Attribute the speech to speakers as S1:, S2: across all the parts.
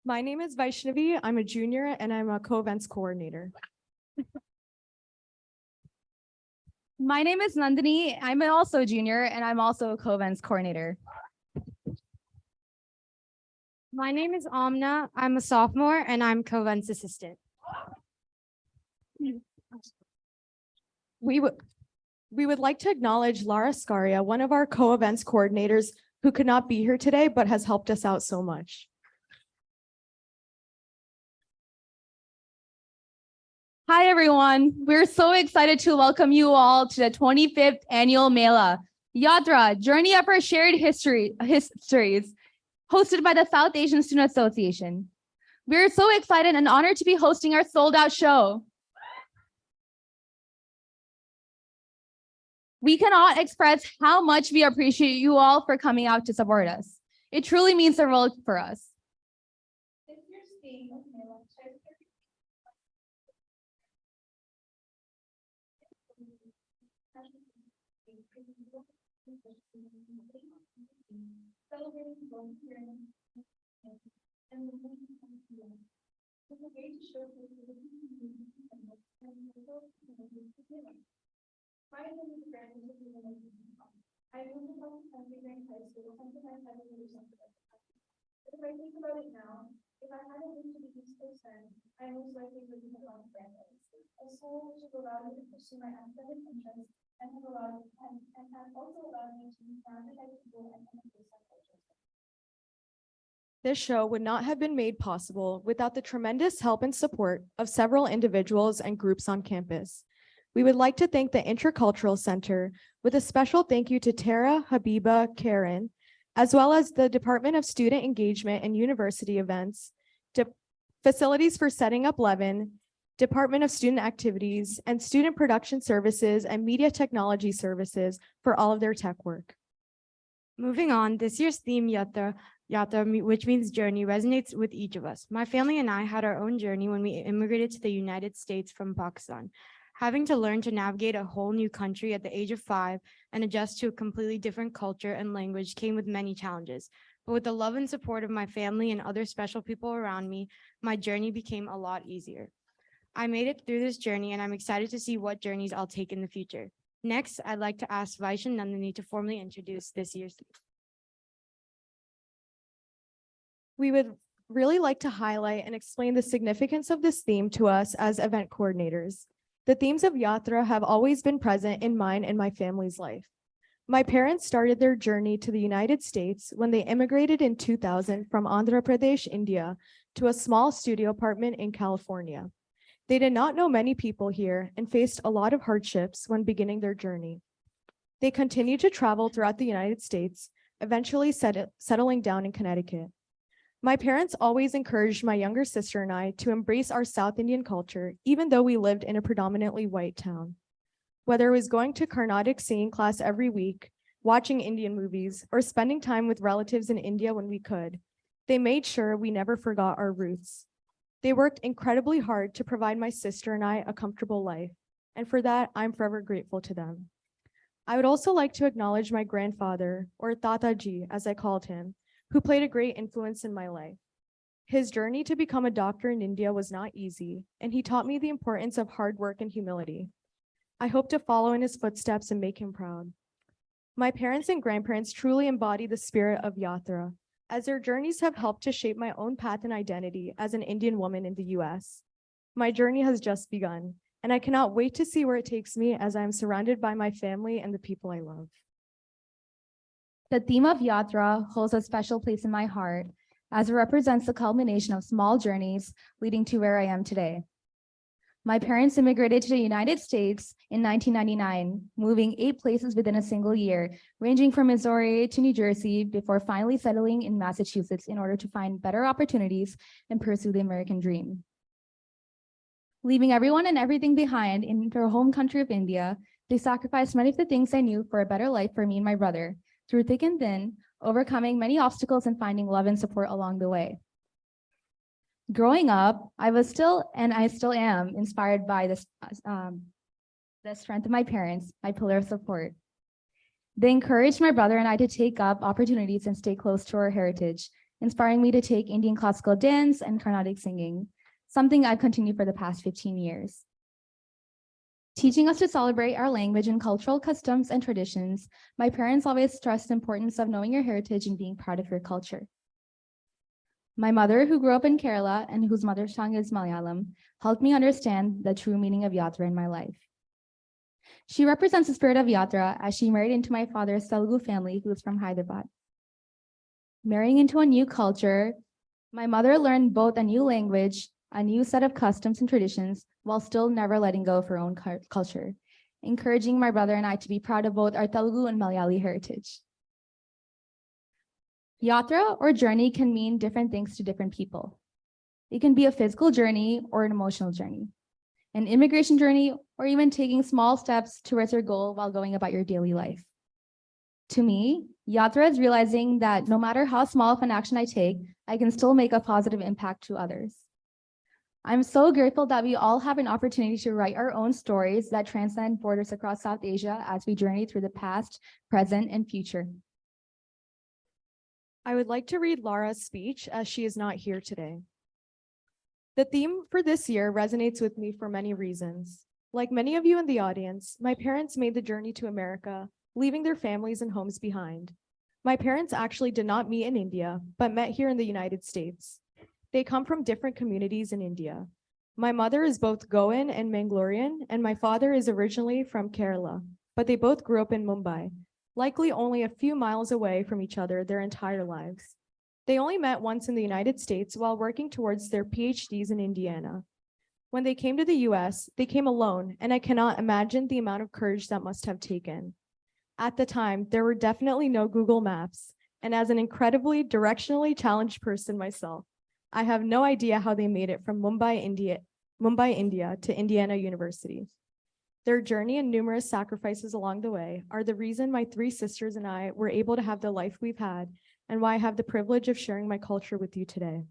S1: My name is Vaishnavi. I'm a junior and I'm a co-events coordinator.
S2: My name is Nandini. I'm also a junior and I'm also a co-events coordinator.
S3: My name is Amna. I'm a sophomore and I'm co-events assistant.
S1: We would like to acknowledge Lara Scaria, one of our co-events coordinators who could not be here today, but has helped us out so much.
S2: Hi, everyone. We're so excited to welcome you all to the 25th Annual Mela, Yatra, Journey of our Shared Histories, hosted by the South Asian Student Association. We're so excited and honored to be hosting our sold-out show. We cannot express how much we appreciate you all for coming out to support us. It truly means the world for us.
S4: I moved across the country during high school, something I had to do something like that. If I think about it now, if I hadn't been to the East Coast then, I most likely wouldn't have gone to Brandeis. A school which have allowed me to pursue my academic interests and have also allowed me to be surrounded by people and embrace my culture.
S1: This show would not have been made possible without the tremendous help and support of several individuals and groups on campus. We would like to thank the Intercultural Center with a special thank you to Tara, Habiba, Karen, as well as the Department of Student Engagement and University Events, Facilities for Setting Up Levin, Department of Student Activities, and Student Production Services and Media Technology Services for all of their tech work.
S3: Moving on, this year's theme, Yatra, which means journey, resonates with each of us. My family and I had our own journey when we immigrated to the United States from Pakistan. Having to learn to navigate a whole new country at the age of 5 and adjust to a completely different culture and language came with many challenges. But with the love and support of my family and other special people around me, my journey became a lot easier. I made it through this journey and I'm excited to see what journeys I'll take in the future. Next, I'd like to ask Vaish and Nandini to formally introduce this year's theme.
S1: We would really like to highlight and explain the significance of this theme to us as event coordinators. The themes of Yatra have always been present in mine and my family's life. My parents started their journey to the United States when they immigrated in 2000 from Andhra Pradesh, India, to a small studio apartment in California. They did not know many people here and faced a lot of hardships when beginning their journey. They continued to travel throughout the United States, eventually settling down in Connecticut. My parents always encouraged my younger sister and I to embrace our South Indian culture, even though we lived in a predominantly white town. Whether it was going to Carnatic singing class every week, watching Indian movies, or spending time with relatives in India when we could, they made sure we never forgot our roots. They worked incredibly hard to provide my sister and I a comfortable life, and for that, I'm forever grateful to them. I would also like to acknowledge my grandfather, or Tataji, as I called him, who played a great influence in my life. His journey to become a doctor in India was not easy, and he taught me the importance of hard work and humility. I hope to follow in his footsteps and make him proud. My parents and grandparents truly embody the spirit of Yatra, as their journeys have helped to shape my own path and identity as an Indian woman in the US. My journey has just begun, and I cannot wait to see where it takes me as I am surrounded by my family and the people I love.
S2: The theme of Yatra holds a special place in my heart as it represents the culmination of small journeys leading to where I am today. My parents immigrated to the United States in 1999, moving 8 places within a single year, ranging from Missouri to New Jersey before finally settling in Massachusetts in order to find better opportunities and pursue the American dream. Leaving everyone and everything behind in their home country of India, they sacrificed many of the things I knew for a better life for me and my brother, through thick and thin, overcoming many obstacles and finding love and support along the way. Growing up, I still am inspired by the strength of my parents, my pillar of support. They encouraged my brother and I to take up opportunities and stay close to our heritage, inspiring me to take Indian classical dance and Carnatic singing, something I've continued for the past 15 years. Teaching us to celebrate our language and cultural customs and traditions, my parents always stressed the importance of knowing your heritage and being proud of your culture. My mother, who grew up in Kerala and whose mother tongue is Malayalam, helped me understand the true meaning of Yatra in my life. She represents the spirit of Yatra as she married into my father's Telugu family, who is from Hyderabad. Marrying into a new culture, my mother learned both a new language, a new set of customs and traditions, while still never letting go of her own culture, encouraging my brother and I to be proud of both our Telugu and Malayali heritage. Yatra or journey can mean different things to different people. It can be a physical journey or an emotional journey, an immigration journey, or even taking small steps towards your goal while going about your daily life. To me, Yatra is realizing that no matter how small of an action I take, I can still make a positive impact to others. I'm so grateful that we all have an opportunity to write our own stories that transcend borders across South Asia as we journey through the past, present, and future.
S1: I would like to read Laura's speech as she is not here today. The theme for this year resonates with me for many reasons. Like many of you in the audience, my parents made the journey to America, leaving their families and homes behind. My parents actually did not meet in India, but met here in the United States. They come from different communities in India. My mother is both Goan and Mangalorean, and my father is originally from Kerala, but they both grew up in Mumbai, likely only a few miles away from each other their entire lives. They only met once in the United States while working towards their PhDs in Indiana. When they came to the US, they came alone, and I cannot imagine the amount of courage that must have taken. At the time, there were definitely no Google Maps, and as an incredibly directionally challenged person myself, I have no idea how they made it from Mumbai, India to Indiana University. Their journey and numerous sacrifices along the way are the reason my three sisters and I were able to have the life we've had and why I have the privilege of sharing my culture with you today.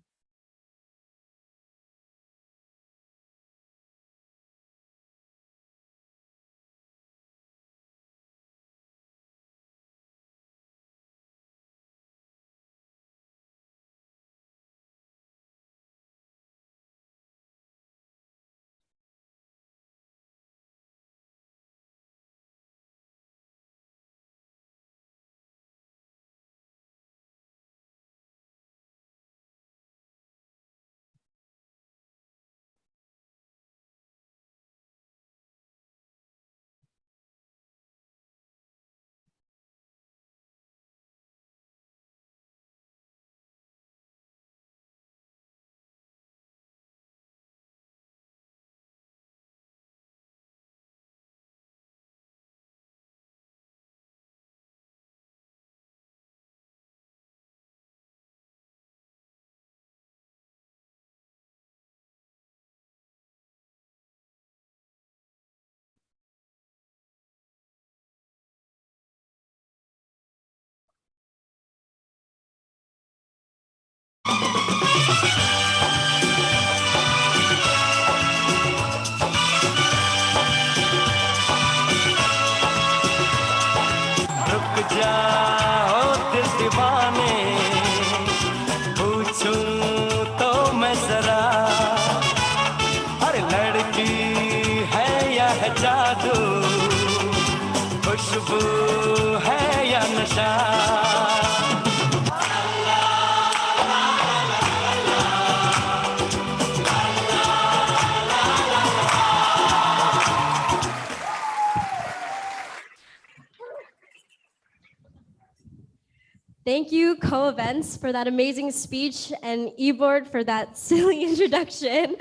S5: Thank you, co-events, for that amazing speech and E-Board for that silly introduction.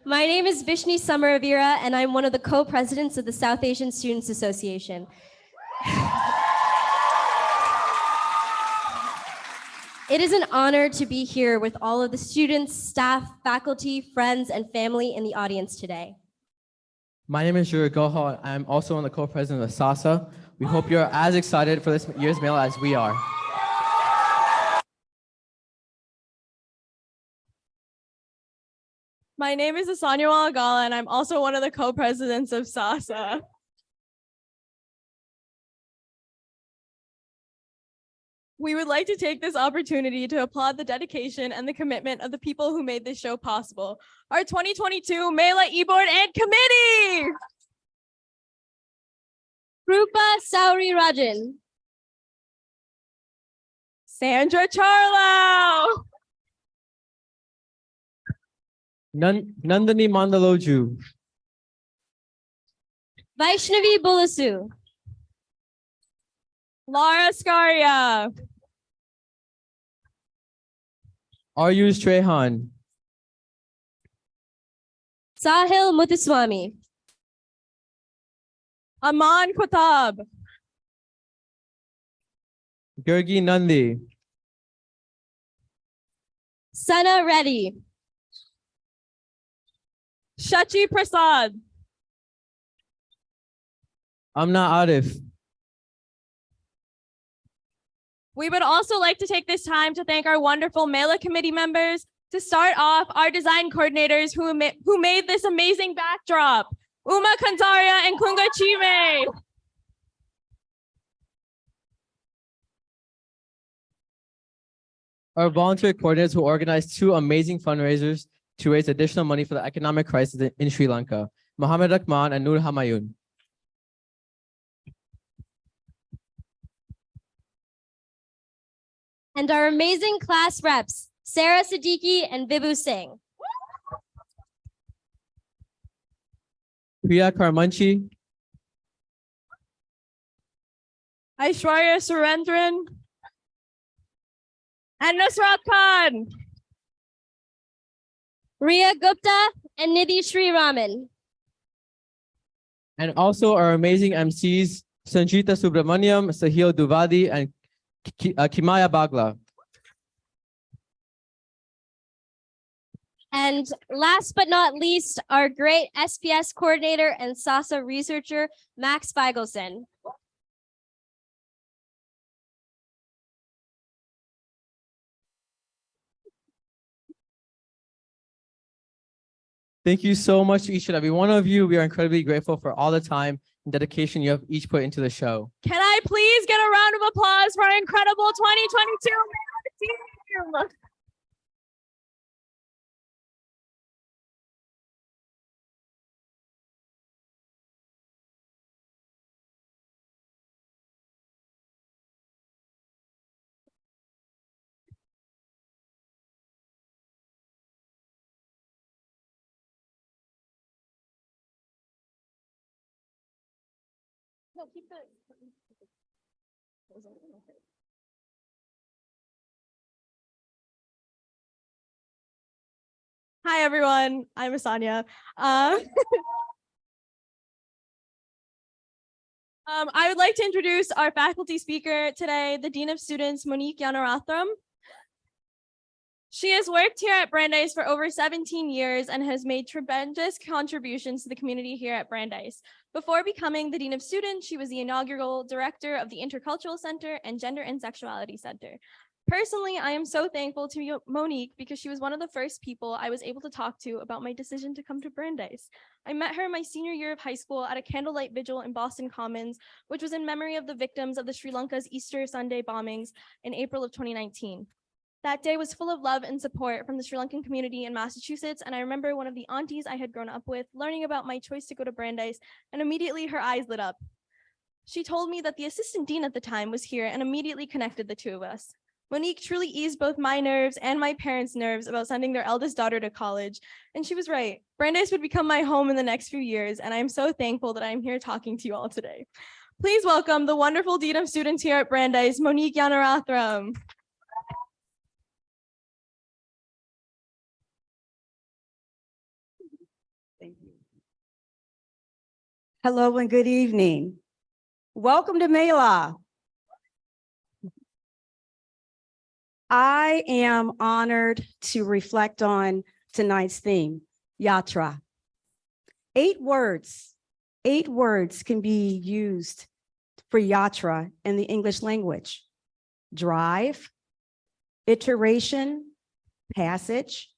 S5: My name is Vishni Samaravira, and I'm one of the co-presidents of the South Asian Students Association. It is an honor to be here with all of the students, staff, faculty, friends, and family in the audience today.
S6: My name is Jura Gohal. I'm also one of the co-presidents of SASA. We hope you're as excited for this year's Mela as we are.
S7: My name is Asanya Walagala, and I'm also one of the co-presidents of SASA. We would like to take this opportunity to applaud the dedication and the commitment of the people who made this show possible. Our 2022 Mela E-Board and Committee.
S5: Rupa Sauri Rajan.
S7: Sandra Charlo.
S6: Nandini Mandaloju.
S5: Vaishnavi Bulasu.
S7: Laura Scaria.
S6: Ayush Trehan.
S5: Sahil Muthuswamy.
S7: Aman Qutab.
S6: Gurgi Nandi.
S5: Sana Reddy.
S7: Shachi Prasad.
S6: Amna Arif.
S7: We would also like to take this time to thank our wonderful Mela committee members. To start off, our design coordinators who made this amazing backdrop, Uma Kantaria and Kunga Chime.
S6: Our volunteer coordinators who organized 2 amazing fundraisers to raise additional money for the economic crisis in Sri Lanka, Mohammed Rahman and Nur Hamayun.
S5: And our amazing class reps, Sarah Siddiqui and Vibhu Singh.
S6: Priya Karmanchi,
S7: Aishwarya Surendran, and Nusrat Khan.
S5: Ria Gupta and Nidhi Sri Raman.
S6: and also our amazing MCs, Sanjita Subramaniam, Sahil Duvadi, and Kimaya Bagla.
S5: And last but not least, our great SPS coordinator and SASA researcher, Max Feigelson.
S6: Thank you so much to each and every one of you. We are incredibly grateful for all the time and dedication you have each put into the show.
S7: Can I please get a round of applause for our incredible 2022 Mela team? No, keep the. Hi, everyone. I'm Asanya. I would like to introduce our faculty speaker today, the Dean of Students, Monique Yanarathram. She has worked here at Brandeis for over 17 years and has made tremendous contributions to the community here at Brandeis. Before becoming the Dean of Students, she was the inaugural director of the Intercultural Center and Gender and Sexuality Center. Personally, I am so thankful to Monique because she was one of the first people I was able to talk to about my decision to come to Brandeis. I met her my senior year of high school at a candlelight vigil in Boston Commons, which was in memory of the victims of the Sri Lanka's Easter Sunday bombings in April of 2019. That day was full of love and support from the Sri Lankan community in Massachusetts, and I remember one of the aunties I had grown up with learning about my choice to go to Brandeis, and immediately her eyes lit up. She told me that the assistant dean at the time was here and immediately connected the two of us. Monique truly eased both my nerves and my parents' nerves about sending their eldest daughter to college, and she was right. Brandeis would become my home in the next few years, and I am so thankful that I am here talking to you all today. Please welcome the wonderful Dean of Students here at Brandeis, Monique Yanarathram.
S8: Thank you. Hello and good evening. Welcome to Mela. I am honored to reflect on tonight's theme, Yatra. 8 words can be used for Yatra in the English language. Drive, iteration, passage,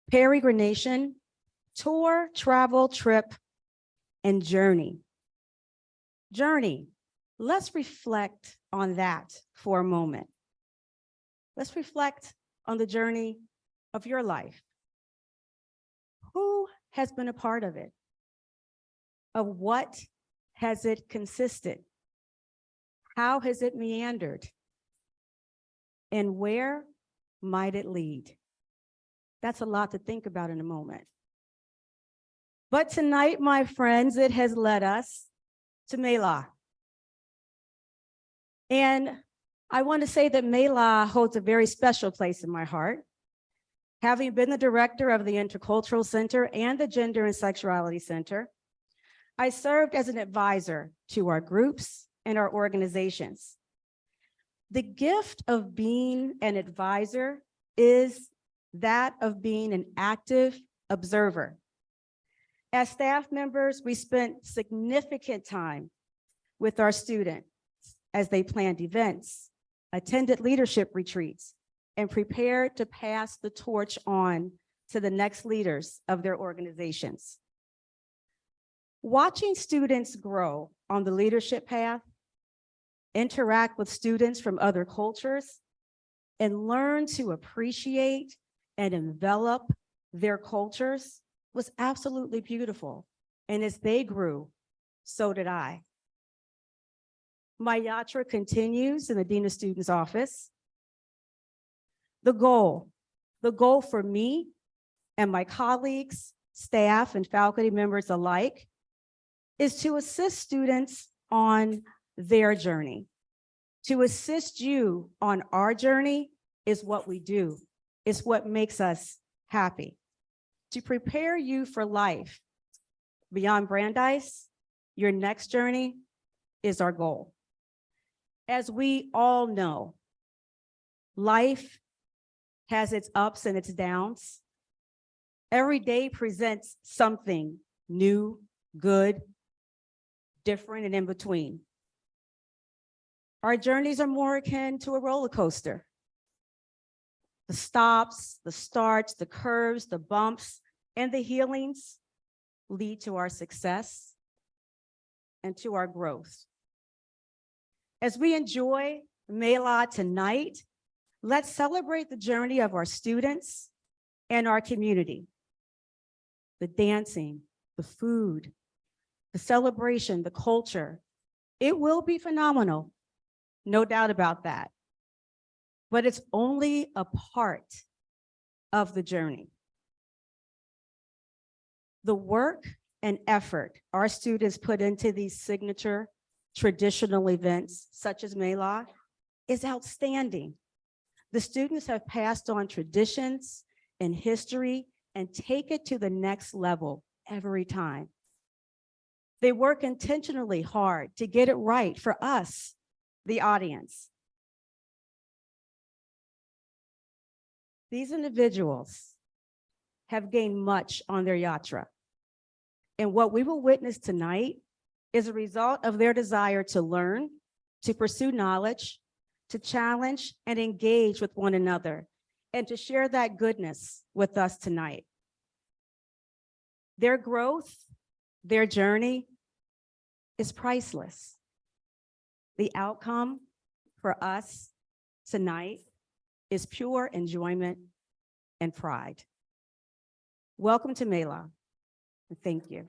S8: peregrination, tour, travel, trip, and journey. Journey. Let's reflect on that for a moment. Let's reflect on the journey of your life. Who has been a part of it? Of what has it consisted? How has it meandered? And where might it lead? That's a lot to think about in a moment. But tonight, my friends, it has led us to Mela. And I want to say that Mela holds a very special place in my heart. Having been the director of the Intercultural Center and the Gender and Sexuality Center, I served as an advisor to our groups and our organizations. The gift of being an advisor is that of being an active observer. As staff members, we spent significant time with our students as they planned events, attended leadership retreats, and prepared to pass the torch on to the next leaders of their organizations. Watching students grow on the leadership path, interact with students from other cultures, and learn to appreciate and envelop their cultures was absolutely beautiful. And as they grew, so did I. My Yatra continues in the Dean of Students office. The goal for me and my colleagues, staff, and faculty members alike is to assist students on their journey. To assist you on our journey is what we do. It's what makes us happy. To prepare you for life beyond Brandeis, your next journey is our goal. As we all know, life has its ups and its downs. Every day presents something new, good, different, and in between. Our journeys are more akin to a roller coaster. The stops, the starts, the curves, the bumps, and the healings lead to our success and to our growth. As we enjoy Mela tonight, let's celebrate the journey of our students and our community. The dancing, the food, the celebration, the culture. It will be phenomenal, no doubt about that. But it's only a part of the journey. The work and effort our students put into these signature traditional events, such as Mela, is outstanding. The students have passed on traditions and history and take it to the next level every time. They work intentionally hard to get it right for us, the audience. These individuals have gained much on their Yatra. And what we will witness tonight is a result of their desire to learn, to pursue knowledge, to challenge and engage with one another, and to share that goodness with us tonight. Their growth, their journey is priceless. The outcome for us tonight is pure enjoyment and pride. Welcome to Mela, and thank you.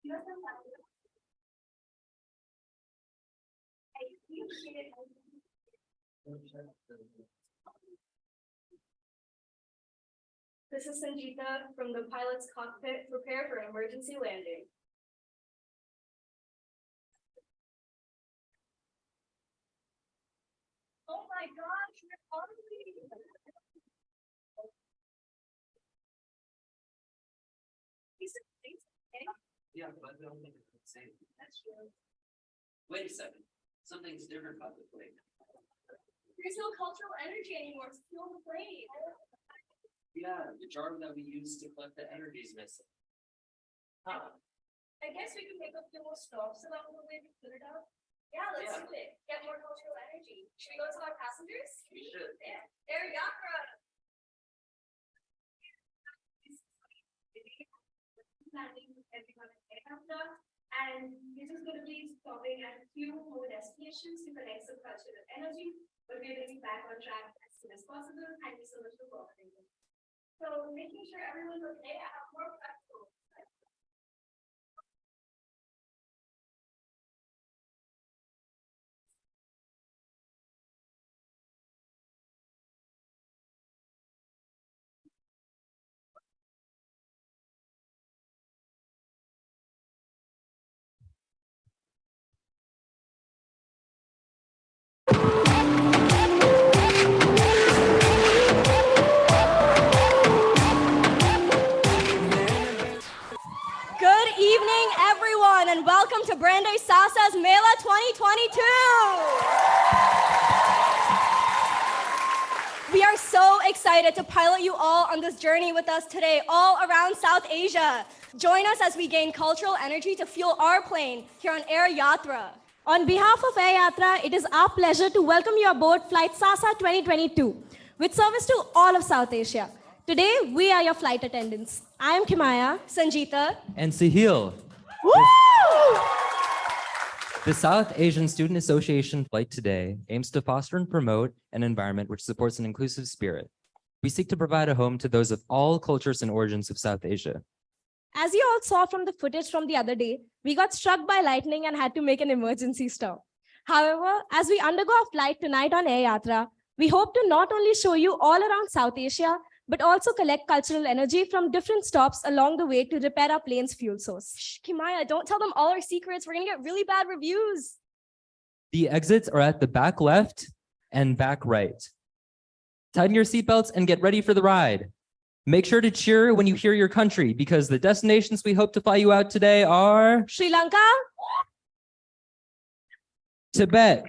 S5: This is Sanjita from the pilot's cockpit. Prepare for emergency landing. Oh my gosh, we're already.
S9: Yeah, but I don't think it's the same.
S5: That's true.
S9: Wait a second, something's different about the plane.
S5: There's no cultural energy anymore to fuel the plane.
S9: Yeah, the jar that we used to collect the energy is missing. Huh?
S5: I guess we can make a few more stops along the way to fill it out. Yeah, let's do it. Get more cultural energy. Should we go tell our passengers?
S9: We should.
S5: Yeah. There, Yatra. Planning with everyone at Yatra, and we're just going to be stopping at a few more destinations to connect some cultural energy, but we're going to be back on track as soon as possible. Thank you so much for cooperating. So making sure everyone's okay, I have more practical. Good evening, everyone, and welcome to Brandeis SASA's Mela 2022. We are so excited to pilot you all on this journey with us today, all around South Asia. Join us as we gain cultural energy to fuel our plane here on Air Yatra.
S10: On behalf of Air Yatra, it is our pleasure to welcome you aboard Flight SASA 2022, with service to all of South Asia. Today, we are your flight attendants. I am Kimaya,
S5: Sanjita,
S6: And Sahil.
S10: Woo!
S11: The South Asian Student Association Flight Today aims to foster and promote an environment which supports an inclusive spirit. We seek to provide a home to those of all cultures and origins of South Asia.
S10: As you all saw from the footage from the other day, we got struck by lightning and had to make an emergency stop. However, as we undergo our flight tonight on Air Yatra, we hope to not only show you all around South Asia, but also collect cultural energy from different stops along the way to repair our plane's fuel source.
S5: Shh, Kimaya, don't tell them all our secrets. We're gonna get really bad reviews.
S11: The exits are at the back left and back right. Tighten your seatbelts and get ready for the ride. Make sure to cheer when you hear your country, because the destinations we hope to fly you out today are
S10: Sri Lanka,
S11: Tibet,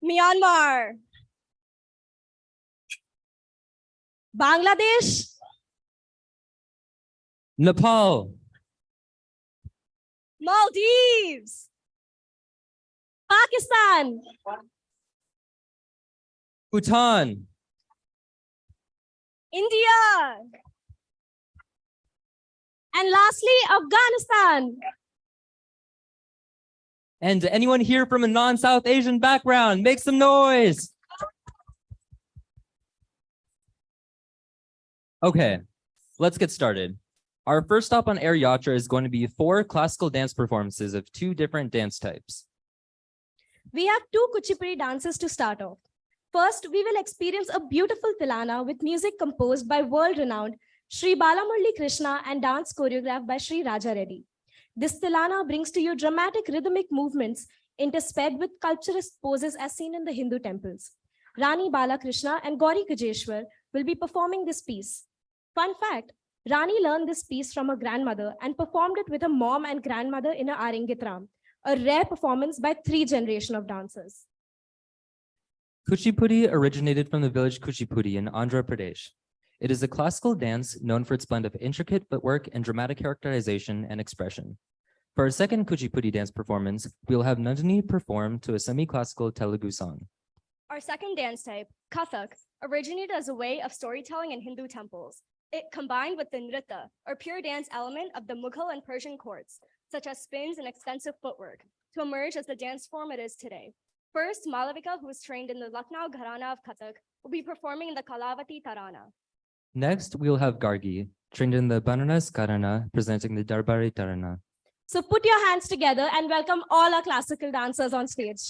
S5: Myanmar,
S10: Bangladesh,
S11: Nepal,
S5: Maldives,
S10: Pakistan,
S11: Bhutan,
S5: India,
S10: and lastly, Afghanistan.
S11: and anyone here from a non-South Asian background, make some noise. Okay, let's get started. Our first stop on Air Yatra is going to be 4 classical dance performances of 2 different dance types.
S10: We have 2 Kuchipudi dances to start off. First, we will experience a beautiful Tilana with music composed by world-renowned Sri Balamurli Krishna and dance choreographed by Sri Raja Reddy. This Tilana brings to you dramatic rhythmic movements intersped with sculpturist poses as seen in the Hindu temples. Rani Balakrishna and Gauri Kajeshwar will be performing this piece. Fun fact, Rani learned this piece from her grandmother and performed it with her mom and grandmother in her Aringitram, a rare performance by 3 generations of dancers.
S11: Kuchipudi originated from the village Kuchipudi in Andhra Pradesh. It is a classical dance known for its blend of intricate footwork and dramatic characterization and expression. For our second Kuchipudi dance performance, we will have Nandini perform to a semi-classical Telugu song.
S5: Our second dance type, Kathak, originated as a way of storytelling in Hindu temples. It combined with the nritta, or pure dance element of the Mughal and Persian courts, such as spins and extensive footwork, to emerge as the dance form it is today. First, Malavika, who was trained in the Lucknow Gharana of Kathak, will be performing in the Kalavati Tarana.
S11: Next, we will have Gargi, trained in the Bananas Karana, presenting the Darbari Tarana.
S10: So put your hands together and welcome all our classical dancers on stage.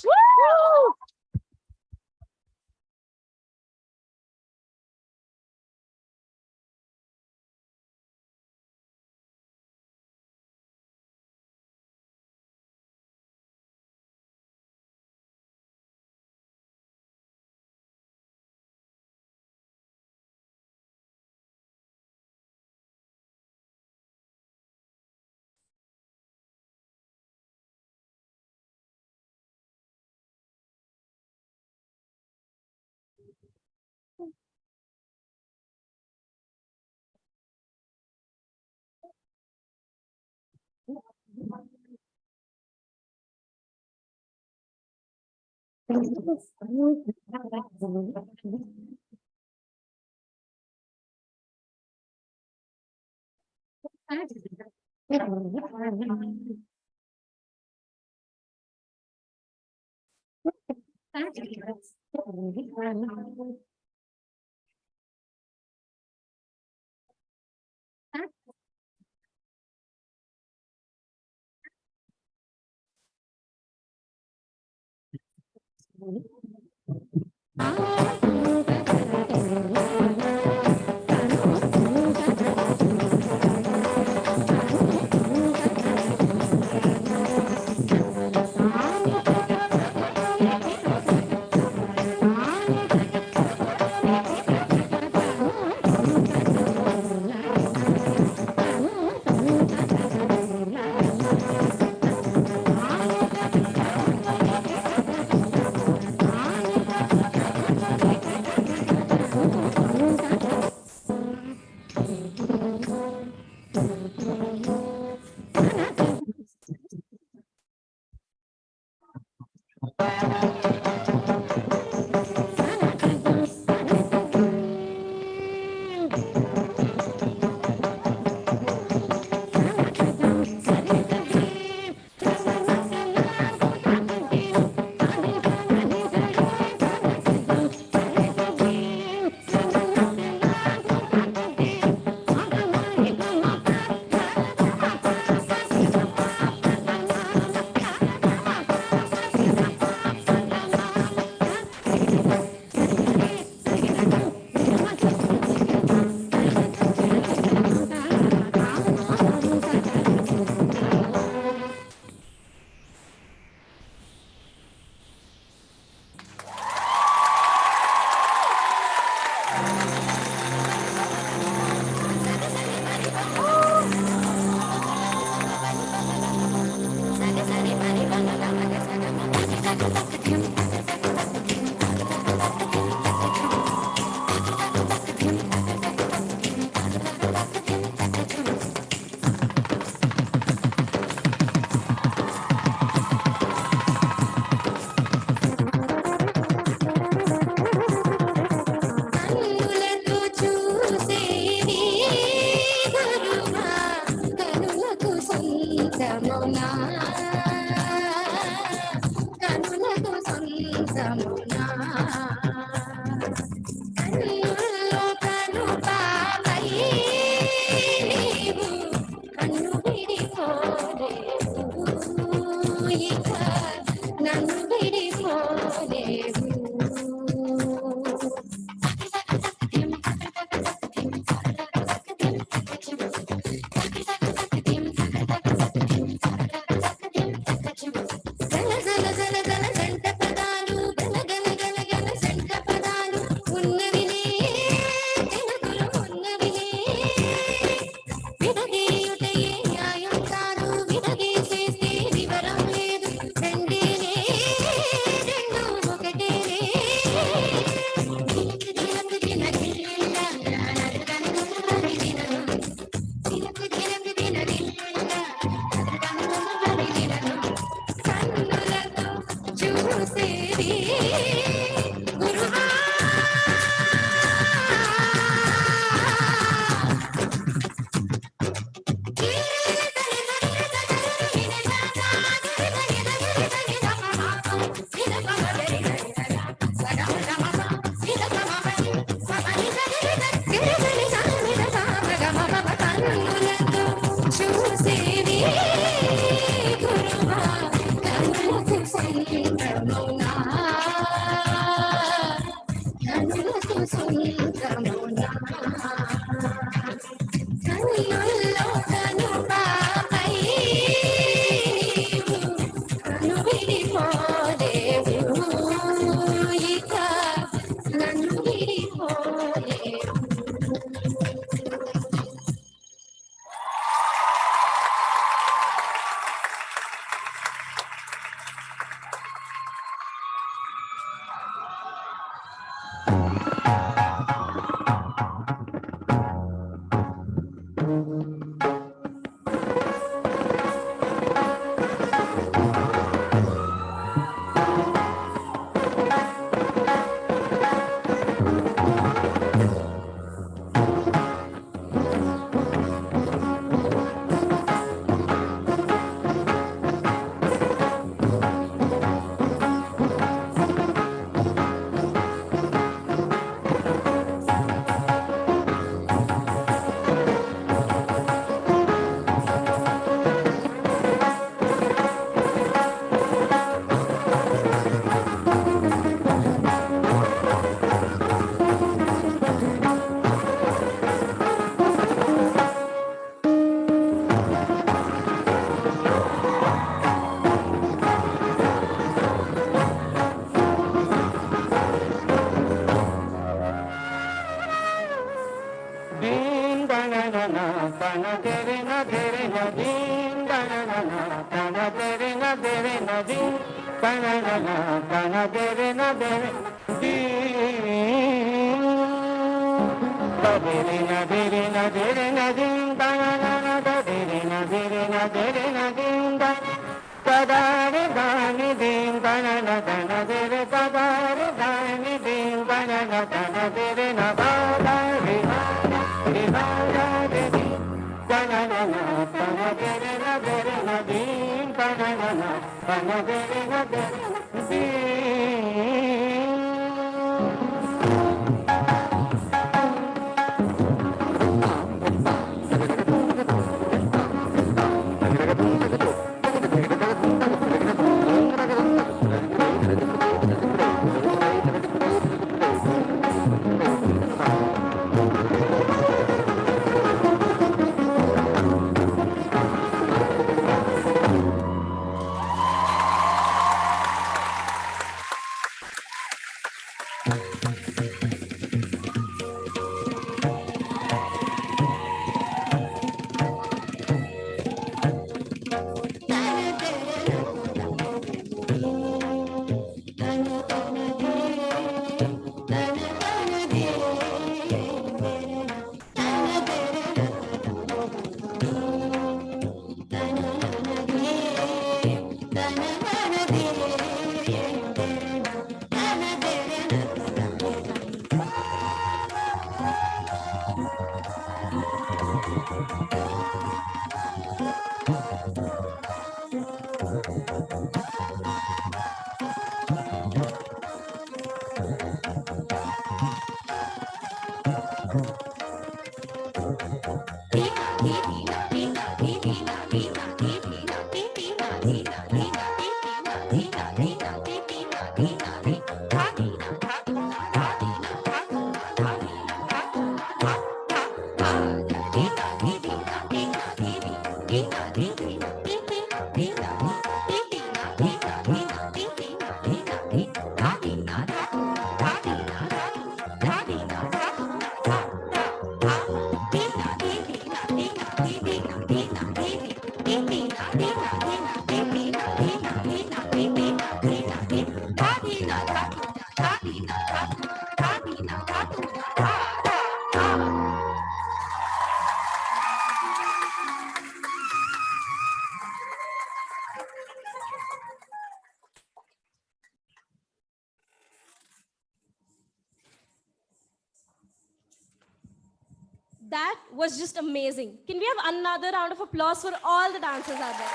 S10: That was just amazing. Can we have another round of applause for all the dancers out there?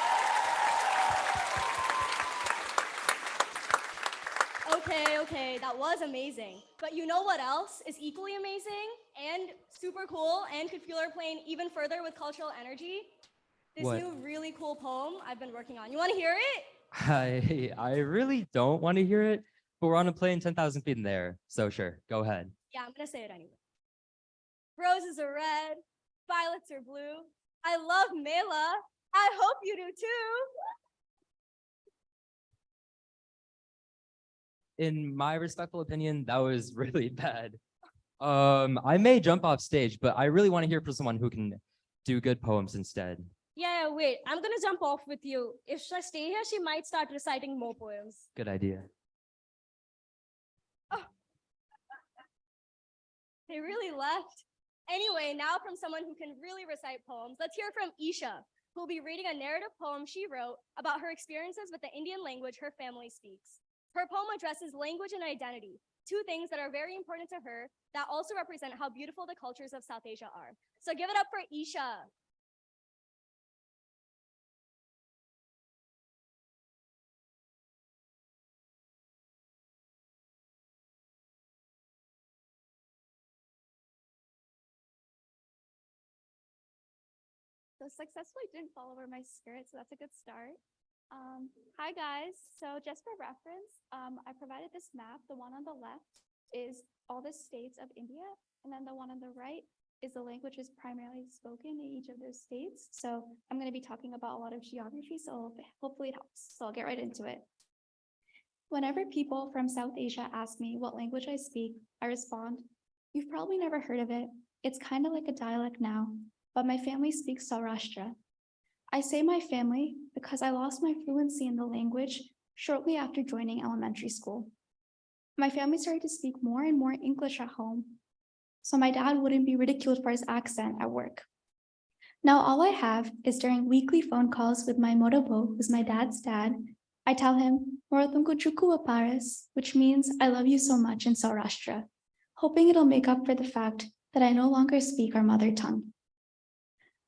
S10: Okay, that was amazing. But you know what else is equally amazing and super cool and could fuel our plane even further with cultural energy? This
S11: What?
S10: new really cool poem I've been working on. You want to hear it?
S11: I really don't want to hear it, but we're on a plane 10,000 feet in the air. So sure, go ahead.
S10: Yeah, I'm gonna say it anyway. Roses are red, violets are blue. I love Mela. I hope you do too.
S11: In my respectful opinion, that was really bad. I may jump off stage, but I really want to hear from someone who can do good poems instead.
S10: Yeah, wait, I'm gonna jump off with you. If I stay here, she might start reciting more poems.
S11: Good idea.
S10: They really left. Anyway, now from someone who can really recite poems, let's hear from Isha, who'll be reading a narrative poem she wrote about her experiences with the Indian language her family speaks. Her poem addresses language and identity, two things that are very important to her that also represent how beautiful the cultures of South Asia are. So give it up for Isha.
S12: So successfully didn't fall over my skirt, so that's a good start. Hi guys, so just for reference, I provided this map. The one on the left is all the states of India, and then the one on the right is the languages primarily spoken in each of those states. So I'm going to be talking about a lot of geography, so hopefully it helps. So I'll get right into it. Whenever people from South Asia ask me what language I speak, I respond, "You've probably never heard of it. It's kind of like a dialect now, but my family speaks Saurashtra." I say my family because I lost my fluency in the language shortly after joining elementary school. My family started to speak more and more English at home, so my dad wouldn't be ridiculed for his accent at work. Now all I have is during weekly phone calls with my Morabo, who's my dad's dad, I tell him, "Moratunku chukua paris," which means "I love you so much" in Saurashtra, hoping it'll make up for the fact that I no longer speak our mother tongue.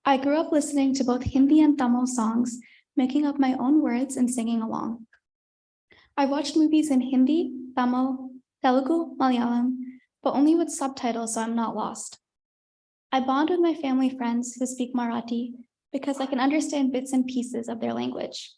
S12: I grew up listening to both Hindi and Tamil songs, making up my own words and singing along. I watched movies in Hindi, Tamil, Telugu, Malayalam, but only with subtitles so I'm not lost. I bond with my family friends who speak Marathi because I can understand bits and pieces of their language.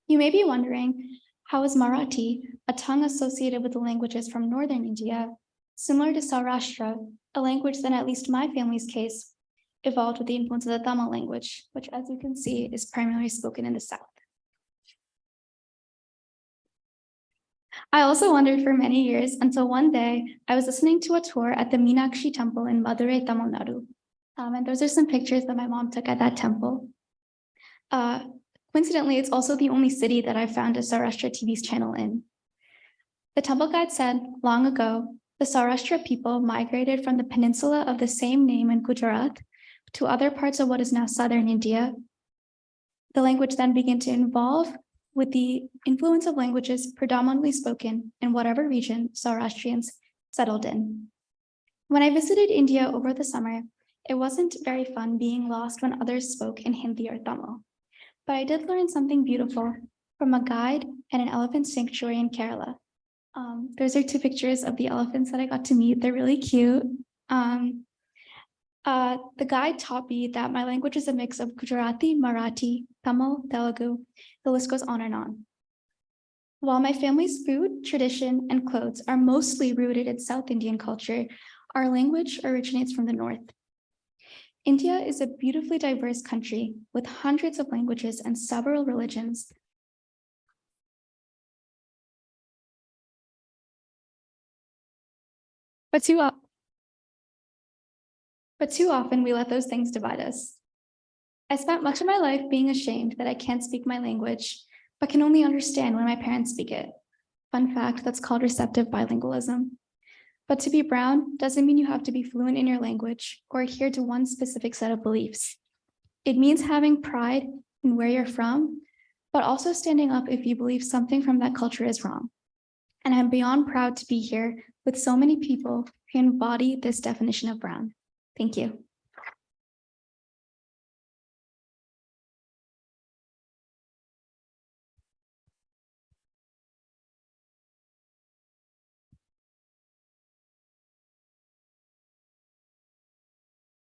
S12: You may be wondering, how is Marathi, a tongue associated with the languages from northern India, similar to Saurashtra, a language that, at least my family's case, evolved with the influence of the Tamil language, which, as you can see, is primarily spoken in the south. I also wondered for many years until one day I was listening to a tour at the Meenakshi temple in Madurai, Tamil Nadu. And those are some pictures that my mom took at that temple. Coincidentally, it's also the only city that I found a Saurashtra TV channel in. The temple guide said, long ago, the Saurashtra people migrated from the peninsula of the same name in Gujarat to other parts of what is now southern India. The language then began to evolve with the influence of languages predominantly spoken in whatever region Saurashtrians settled in. When I visited India over the summer, it wasn't very fun being lost when others spoke in Hindi or Tamil, but I did learn something beautiful from a guide and an elephant sanctuary in Kerala. Those are two pictures of the elephants that I got to meet. They're really cute. The guide taught me that my language is a mix of Gujarati, Marathi, Tamil, Telugu. The list goes on and on. While my family's food, tradition, and clothes are mostly rooted in South Indian culture, our language originates from the north. India is a beautifully diverse country with hundreds of languages and several religions. But too often we let those things divide us. I spent much of my life being ashamed that I can't speak my language, but can only understand when my parents speak it. Fun fact, that's called receptive bilingualism. But to be brown doesn't mean you have to be fluent in your language or adhere to one specific set of beliefs. It means having pride in where you're from, but also standing up if you believe something from that culture is wrong. And I'm beyond proud to be here with so many people who embody this definition of brown. Thank you.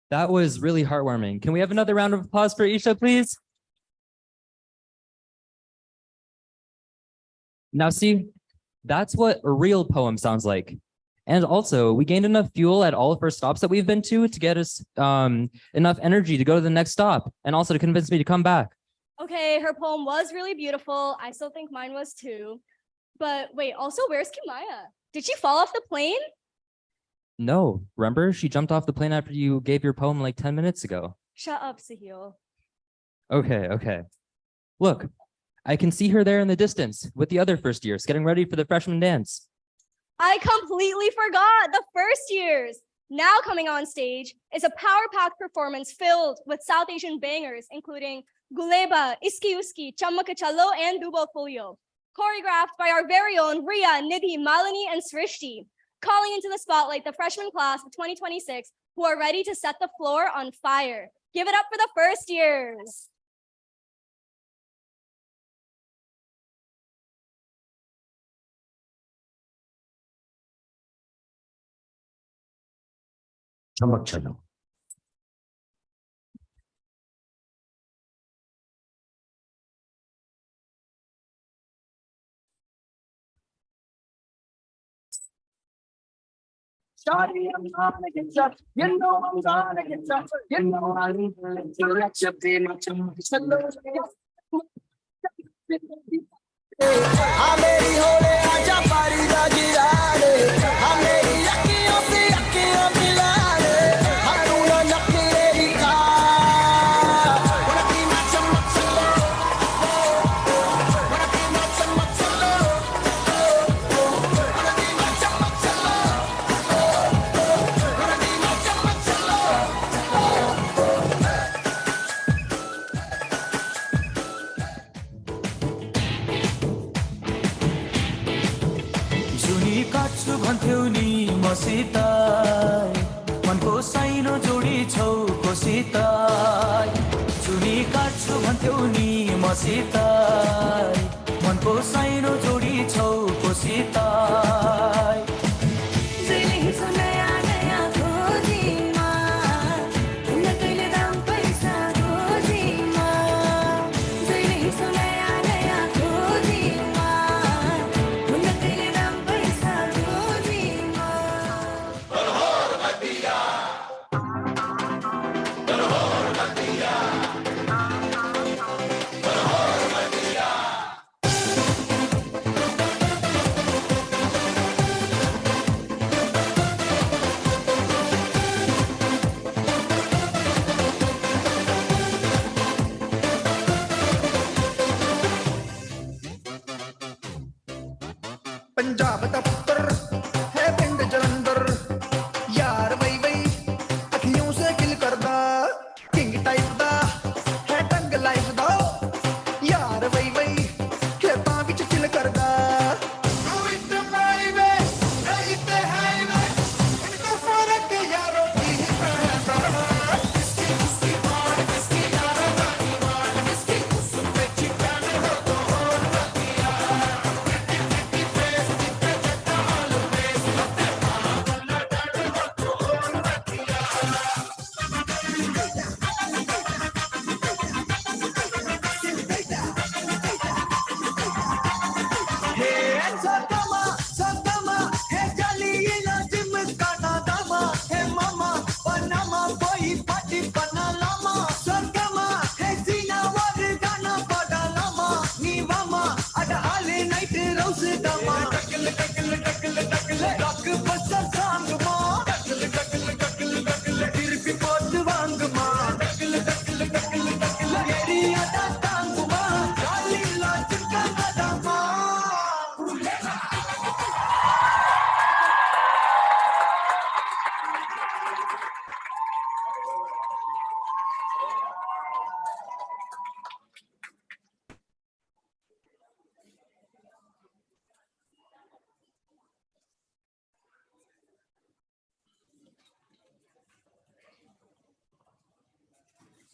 S11: That was really heartwarming. Can we have another round of applause for Isha, please? Now see, That's what a real poem sounds like. And also, we gained enough fuel at all of our stops that we've been to get us enough energy to go to the next stop and also to convince me to come back.
S10: Okay, her poem was really beautiful. I still think mine was too. But wait, also, where's Kimaya? Did she fall off the plane?
S11: No, remember? She jumped off the plane after you gave your poem like 10 minutes ago.
S10: Shut up, Sahil.
S11: Okay. Look, I can see her there in the distance with the other first years getting ready for the freshman dance.
S10: I completely forgot the first years. Now coming on stage is a power-packed performance filled with South Asian bangers, including Guleba, Iski Uski, Chammak Chalo, and Dubo Fulyo. Choreographed by our very own Ria, Nidhi, Malini, and Srishti. Calling into the spotlight the freshman class of 2026 who are ready to set the floor on fire. Give it up for the first years.
S9: Chammak Chalo.
S13: Sorry, I'm gonna get up. You know I'm gonna get up. You know I need to let you be my chum. मेरी होले आजा पारी राजीरा रे मेरी अखियों से अखियों मिला रे हारूना नखरे का wanna be my chumma chalo wanna be my chumma chalo wanna be my chumma chalo wanna be my chumma chalo जुनी काट्छु भन्थ्यौ नि मसित मनको साइनो जोडी छौ कोसित जुनी काट्छु भन्थ्यौ नि मसित मनको साइनो जोडी छौ कोसित पंजाब दा पुत्र है पिंड जलंधर यार वही वही अखियों से किल करदा किंग टाइप दा है टंग लाइफ दा यार वही वही खेतां विच चिल करदा it my way it highway इनको फर्क यारो की पैसा इसकी बात इसकी यार बानी बात इसकी कुसुम पे चिकन हो तो और बतिया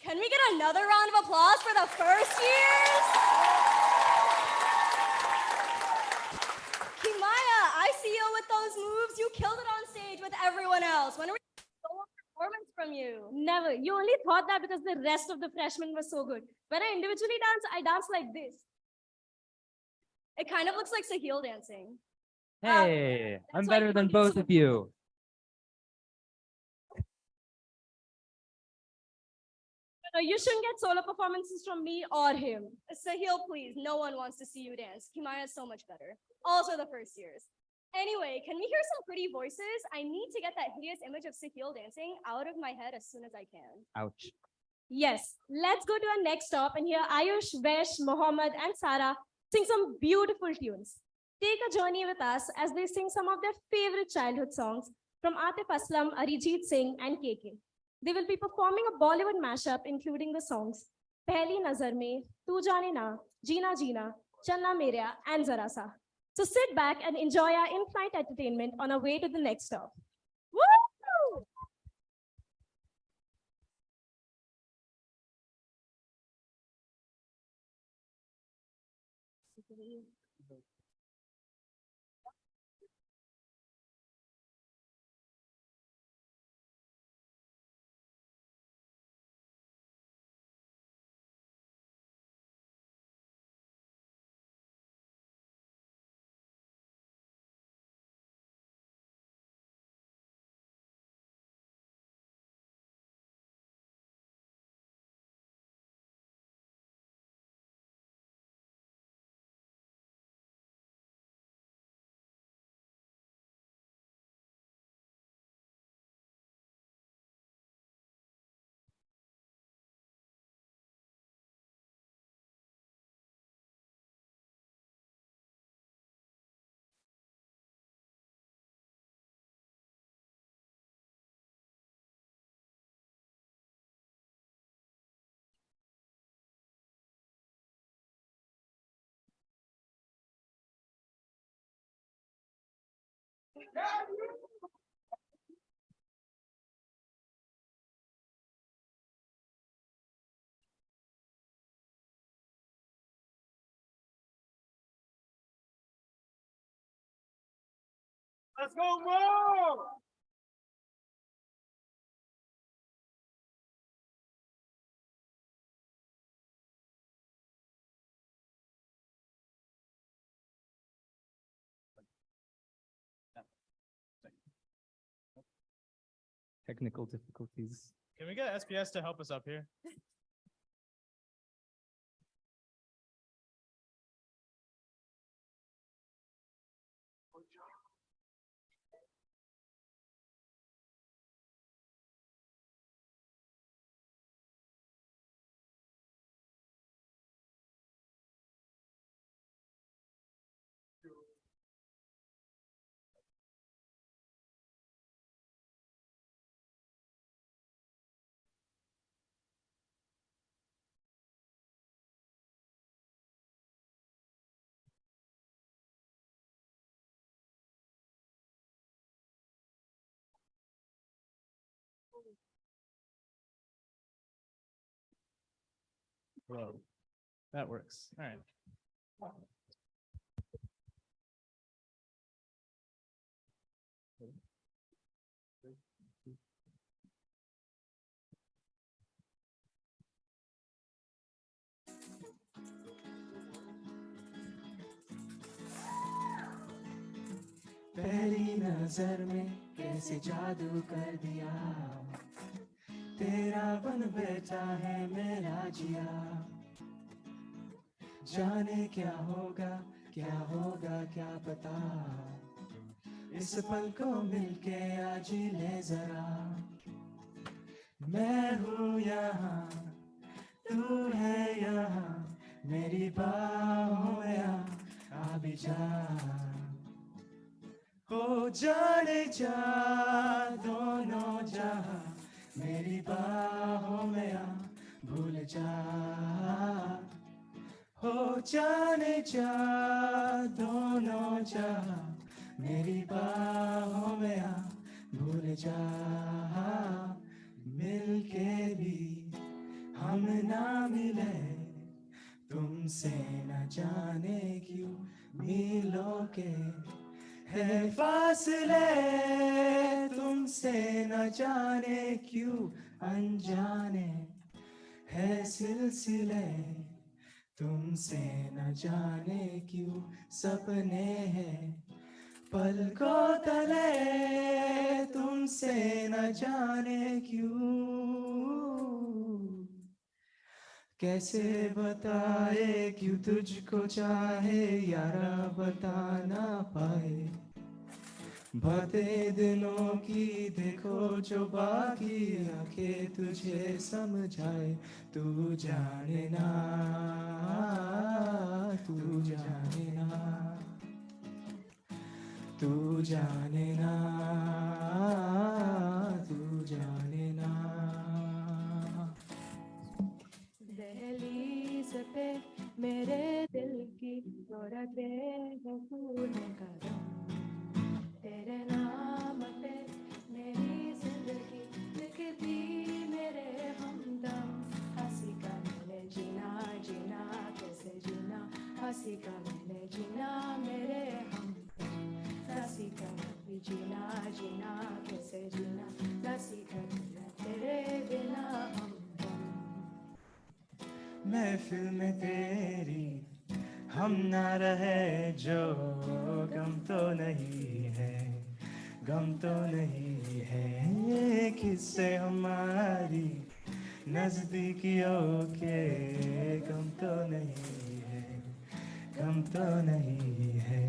S10: Can we get another round of applause for the first years? Kimaya, I see you with those moves. You killed it on stage with everyone else. When are we going to go on performance from you?
S4: Never. You only thought that because the rest of the freshmen were so good. When I individually dance, I dance like this.
S10: It kind of looks like Sahil dancing.
S11: Hey, I'm
S10: that's why
S11: better than
S10: you-
S11: both of you.
S10: No, you shouldn't get solo performances from me or him. Sahil, please. No one wants to see you dance. Kimaya is so much better. Also the first years. Anyway, can we hear some pretty voices? I need to get that hideous image of Sahil dancing out of my head as soon as I can.
S11: Ouch.
S10: Yes, let's go to our next stop and hear Ayush, Vesh, Mohammed, and Sarah sing some beautiful tunes. Take a journey with us as they sing some of their favorite childhood songs from Atif Aslam, Arijit Singh, and KK. They will be performing a Bollywood mashup including the songs Pehli Nazar Mein, Tu Jaane Na, Jeena Jeena, Channa Meria, and Zara Sa. So sit back and enjoy our in-flight entertainment on our way to the next stop. Woo!
S14: Let's go, Mo!
S11: Technical difficulties.
S14: Can we get SPS to help us up here? Whoa, that works. All right.
S13: पहली नजर में कैसे जादू कर दिया तेरा बन बैठा है मेरा जिया जाने क्या होगा क्या पता इस पल को मिलके आज ही ले जरा मैं हूँ यहाँ तू है यहाँ मेरी बाहों में आ भी जा हो जाने जा दोनों जहां मेरी बाहों में आ भूल जा हो जाने जा दोनों जहां मेरी बाहों में आ भूल जा मिलके भी हम ना मिले तुमसे न जाने क्यों मीलों के है फासले तुमसे न जाने क्यों अनजाने है सिलसिले तुमसे न जाने क्यों सपने हैं
S15: पलकों तले तुमसे न जाने क्यों, कैसे बताए क्यों तुझको चाहे यारा बता ना पाए। बातें दिनों की देखो जो बाकी आंखें तुझे समझाए। तू जाने ना, तू जाने ना, तू जाने ना, तू जाने ना।
S1: दहलीज पे मेरे दिल की धड़कन कदम, तेरे नाम पे मेरी जिंदगी लिखती मेरे हमदम। हंसी का मैंने जीना जीना कैसे जीना, हंसी का मैंने जीना मेरे हमदम। हंसी का मैंने जीना जीना कैसे जीना, हंसी का तेरे बिना हमदम।
S15: महफिल में तेरी हम ना रहे जो गम तो नहीं है, गम तो नहीं है। किससे हमारी नजदीकियों के गम तो नहीं है, गम तो नहीं है।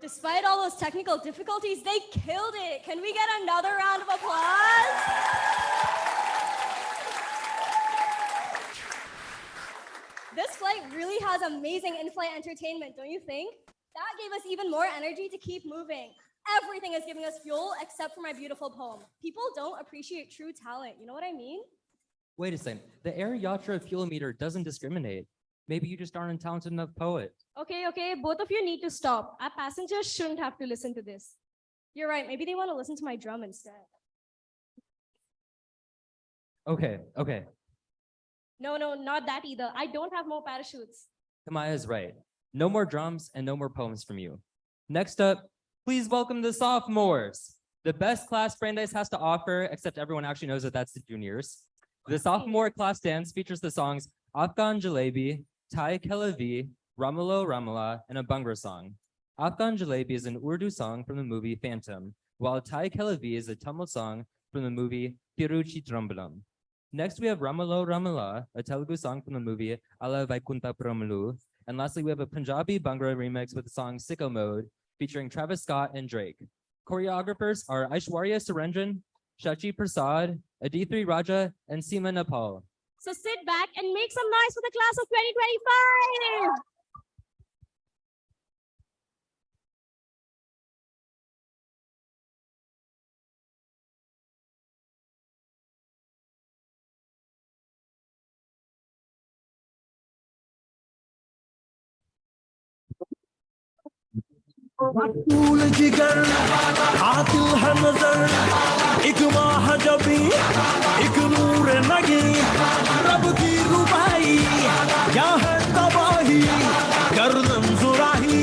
S10: Despite all those technical difficulties, they killed it. Can we get another round of applause? This flight really has amazing in-flight entertainment, don't you think? That gave us even more energy to keep moving. Everything is giving us fuel except for my beautiful poem. People don't appreciate true talent, you know what I mean?
S11: Wait a second. The air Yatra fuel meter doesn't discriminate. Maybe you just aren't a talented enough poet.
S10: Okay, both of you need to stop. Our passengers shouldn't have to listen to this. You're right, maybe they want to listen to my drum instead.
S11: Okay.
S10: No, not that either. I don't have more parachutes.
S11: Kamaya is right. No more drums and no more poems from you. Next up, please welcome the sophomores. The best class Brandeis has to offer, except everyone actually knows that that's the juniors. The sophomore class dance features the songs Afghan Jalebi, Thai Kelavi, Ramalo Ramala, and a Bhangra song. Afghan Jalebi is an Urdu song from the movie Phantom, while Thai Kelavi is a Tamil song from the movie Tiruchi Trambalam. Next, we have Ramalo Ramala, a Telugu song from the movie Ala Vaikunta Pramalu. And lastly, we have a Punjabi Bhangra remix with the song Sicko Mode, featuring Travis Scott and Drake. Choreographers are Aishwarya Surendran, Shachi Prasad, Adithri Raja, and Seema Nepal.
S10: So sit back and make some noise for the class of 2025.
S13: फूल जिगर आतिल है नजर एक माह जबी एक नूर नगी रब की रुबाई क्या है तबाही गर्दन जुराही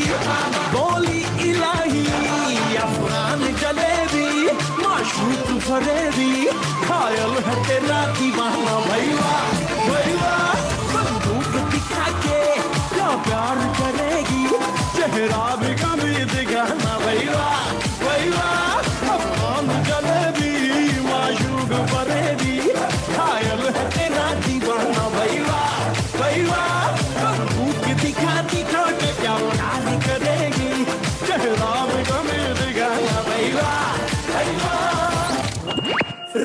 S13: बोली इलाही अफगान जलेबी माशूक फरेबी खायल है तेरा दीवाना भैया भैया बंदूक दिखा के क्या प्यार करेगी चेहरा भी कभी दिखाना भैया भैया अफगान जलेबी माशूक फरेबी खायल है तेरा दीवाना भैया भैया बंदूक दिखा दिखा के क्या प्यार करेगी चेहरा भी कभी दिखाना भैया भैया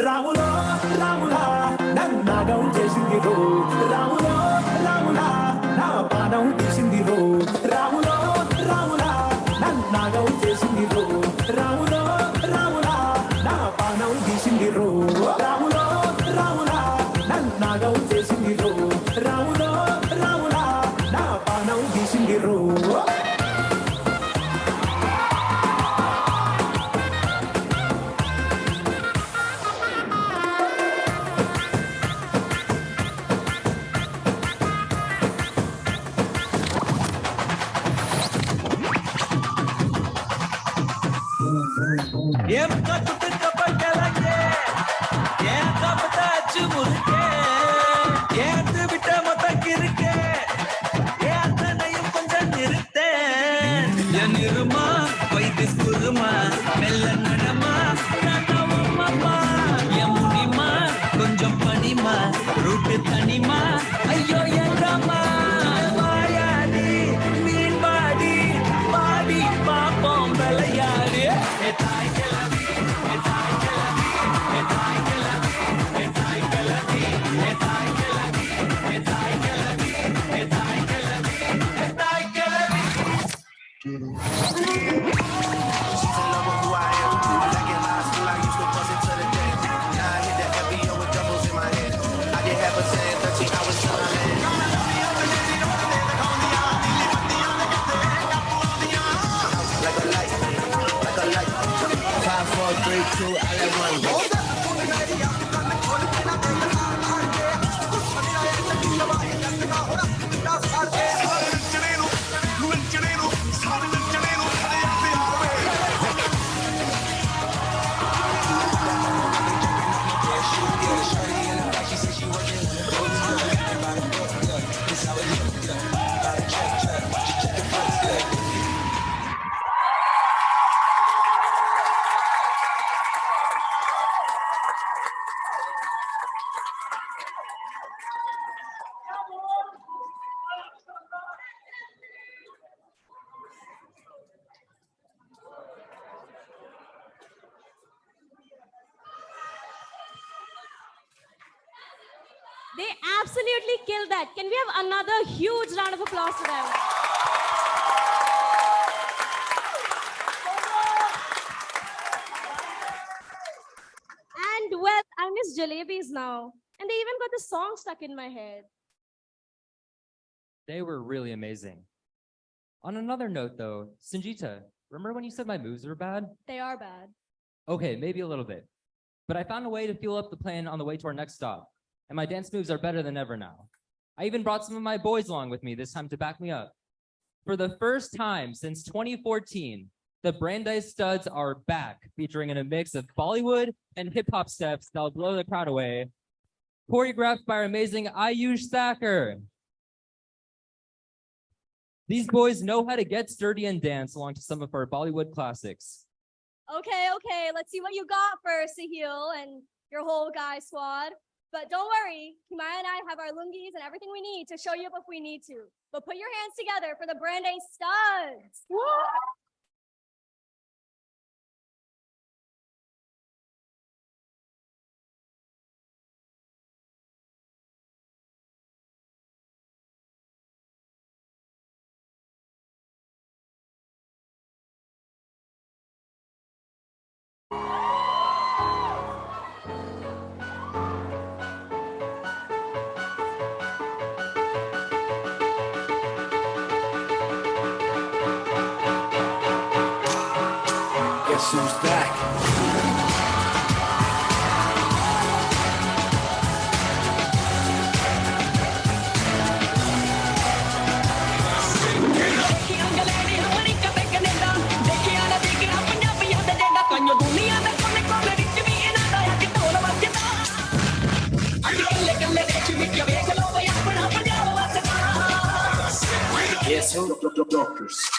S13: Ramula, Ramula, Nana don't chase in the road. Ramula, Ramula, now I don't chase in the road. Ramula,
S10: They absolutely killed that. Can we have another huge round of applause for them? And well, I miss jalebis now. And they even got the song stuck in my head.
S11: They were really amazing. On another note though, Sanjita, remember when you said my moves were bad?
S10: They are bad.
S11: Okay, maybe a little bit. But I found a way to fuel up the plane on the way to our next stop. And my dance moves are better than ever now. I even brought some of my boys along with me this time to back me up. For the first time since 2014, the Brandeis Studs are back, featuring in a mix of Bollywood and hip-hop steps that'll blow the crowd away. Choreographed by our amazing Ayush Thacker. These boys know how to get sturdy and dance along to some of our Bollywood classics.
S10: Okay, let's see what you got for Sahil and your whole guy squad. But don't worry, Kimaya and I have our lungis and everything we need to show you up if we need to. But put your hands together for the Brandeis Studs.
S13: Guess who's back? Yes, who? Doctors.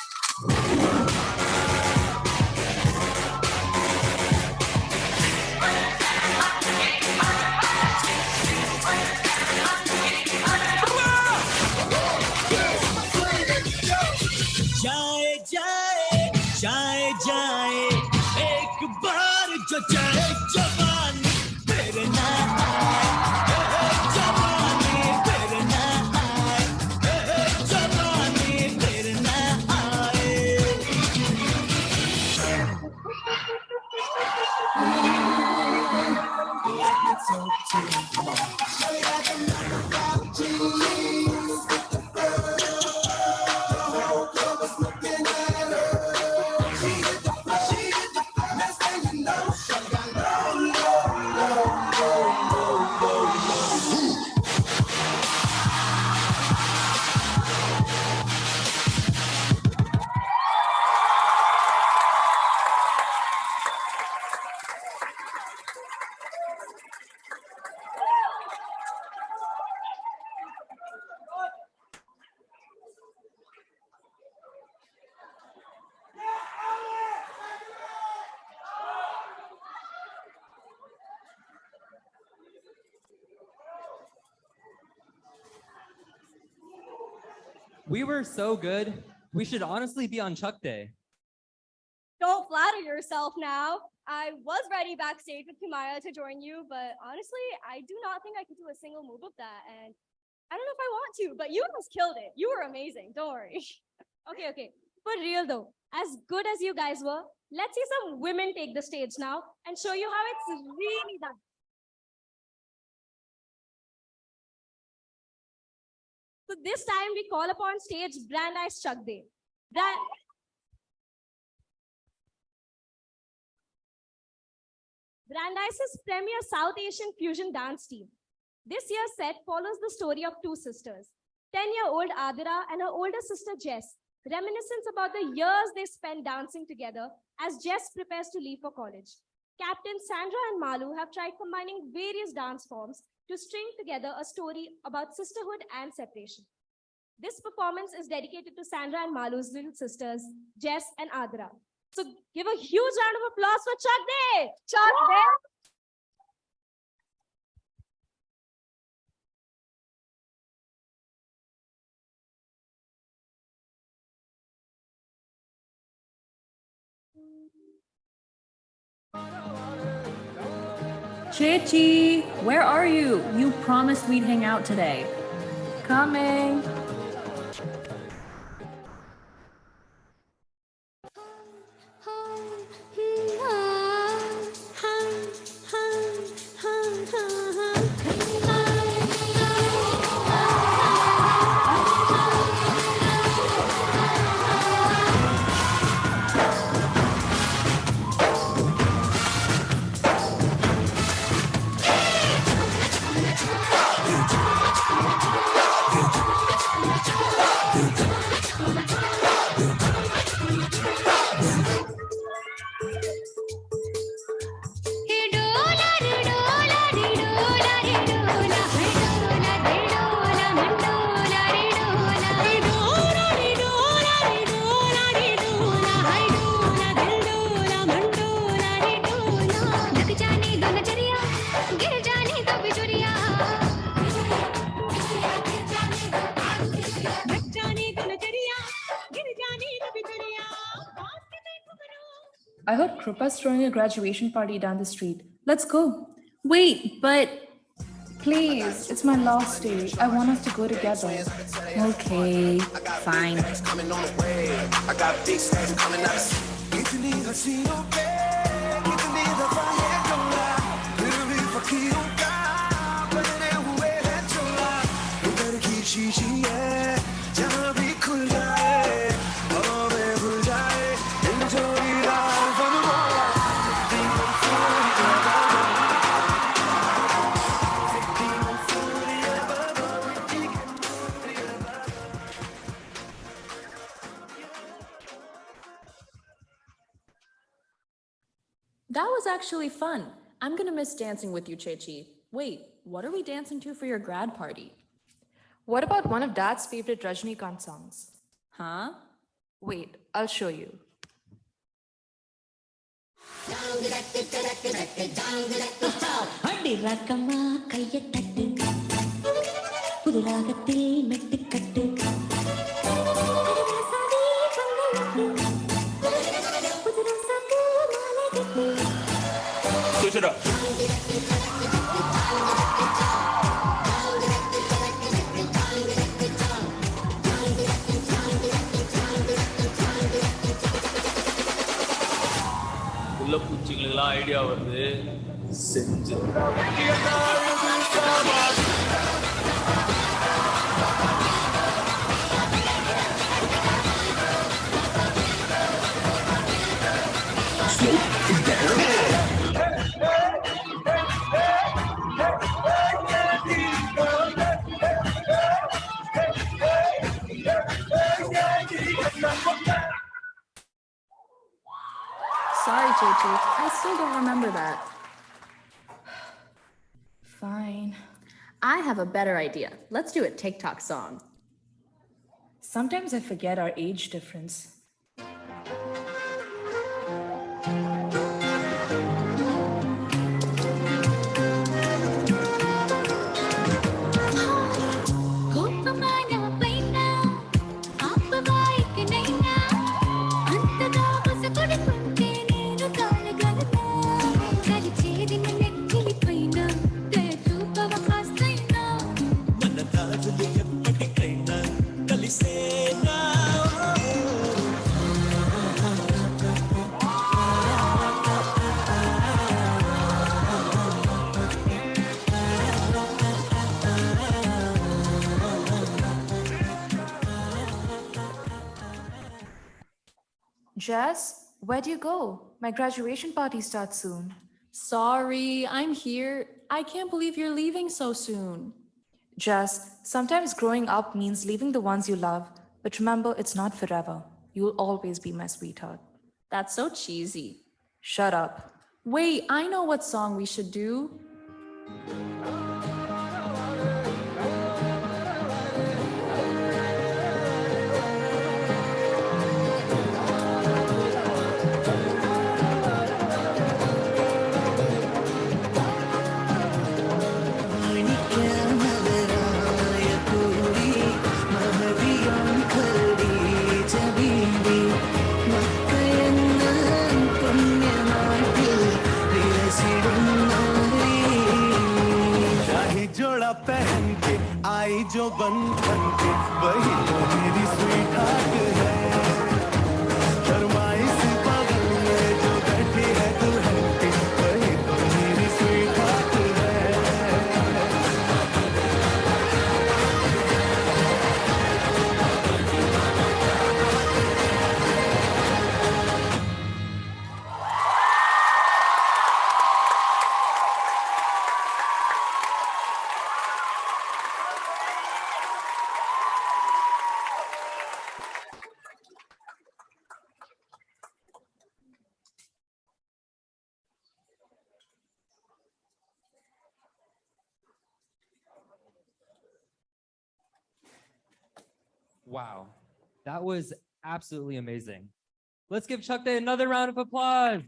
S11: We were so good. We should honestly be on Chak Day.
S10: Don't flatter yourself now. I was ready backstage with Kumaya to join you, but honestly, I do not think I could do a single move of that. And I don't know if I want to, but you guys killed it. You were amazing. Don't worry. Okay. For real though, as good as you guys were, let's see some women take the stage now and show you how it's really done. So this time we call upon stage Brandeis Chak. Brandeis' premier South Asian fusion dance team. This year's set follows the story of two sisters, 10-year-old Adira and her older sister Jess, reminiscence about the years they spent dancing together as Jess prepares to leave for college. Captains Sandra and Malu have tried combining various dance forms to string together a story about sisterhood and separation. This performance is dedicated to Sandra and Malu's little sisters, Jess and Adira. So give a huge round of applause for Chak Day! Chak Day!
S16: Chichi, where are you? You promised we'd hang out today. Coming. I heard Krupa's throwing a graduation party down the street. Let's go. Wait, but please, it's my last day. I want us to go together. Okay, fine.
S13: I got big stacks coming out.
S16: That was actually fun. I'm gonna miss dancing with you, Chechi. Wait, what are we dancing to for your grad party?
S17: What about one of Dad's favorite Rajnikant songs?
S16: Huh?
S17: Wait, I'll show you.
S13: Switch it up.
S18: உள்ள பூச்சிங்களுக்கெல்லாம் idea வருது செஞ்சு
S16: Sorry, Chechi. I still don't remember that.
S17: Fine.
S16: I have a better idea. Let's do a TikTok song.
S17: Sometimes I forget our age difference. Jess, where do you go? My graduation party starts soon.
S16: Sorry, I'm here. I can't believe you're leaving so soon.
S17: Jess, sometimes growing up means leaving the ones you love, but remember, it's not forever. You'll always be my sweetheart.
S16: That's so cheesy.
S17: Shut up.
S16: Wait, I know what song we should do.
S13: पहन के आई जो बंधन के वही तो मेरी sweet heart है फरमाइश बगल में जो बैठी है दुल्हन की वही तो मेरी स्वीट हार्ट है
S11: Wow, that was absolutely amazing. Let's give Chak Day another round of applause.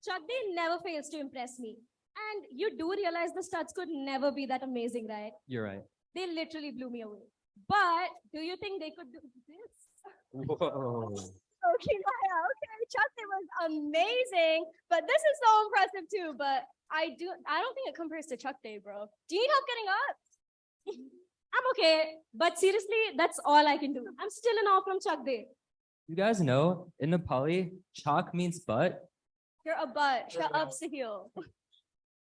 S10: Chak Day never fails to impress me. And you do realize the studs could never be that amazing, right?
S11: You're right.
S10: They literally blew me away. But do you think they could do this?
S11: Whoa.
S10: Okay, Maya, okay. Chak Day was amazing, but this is so impressive too. But I don't think it compares to Chak Day, bro. Do you need help getting up? I'm okay, but seriously, that's all I can do. I'm still in awe from Chak Day.
S11: You guys know, in Nepali, Chak means butt.
S10: You're a butt. Shut up, Sahil.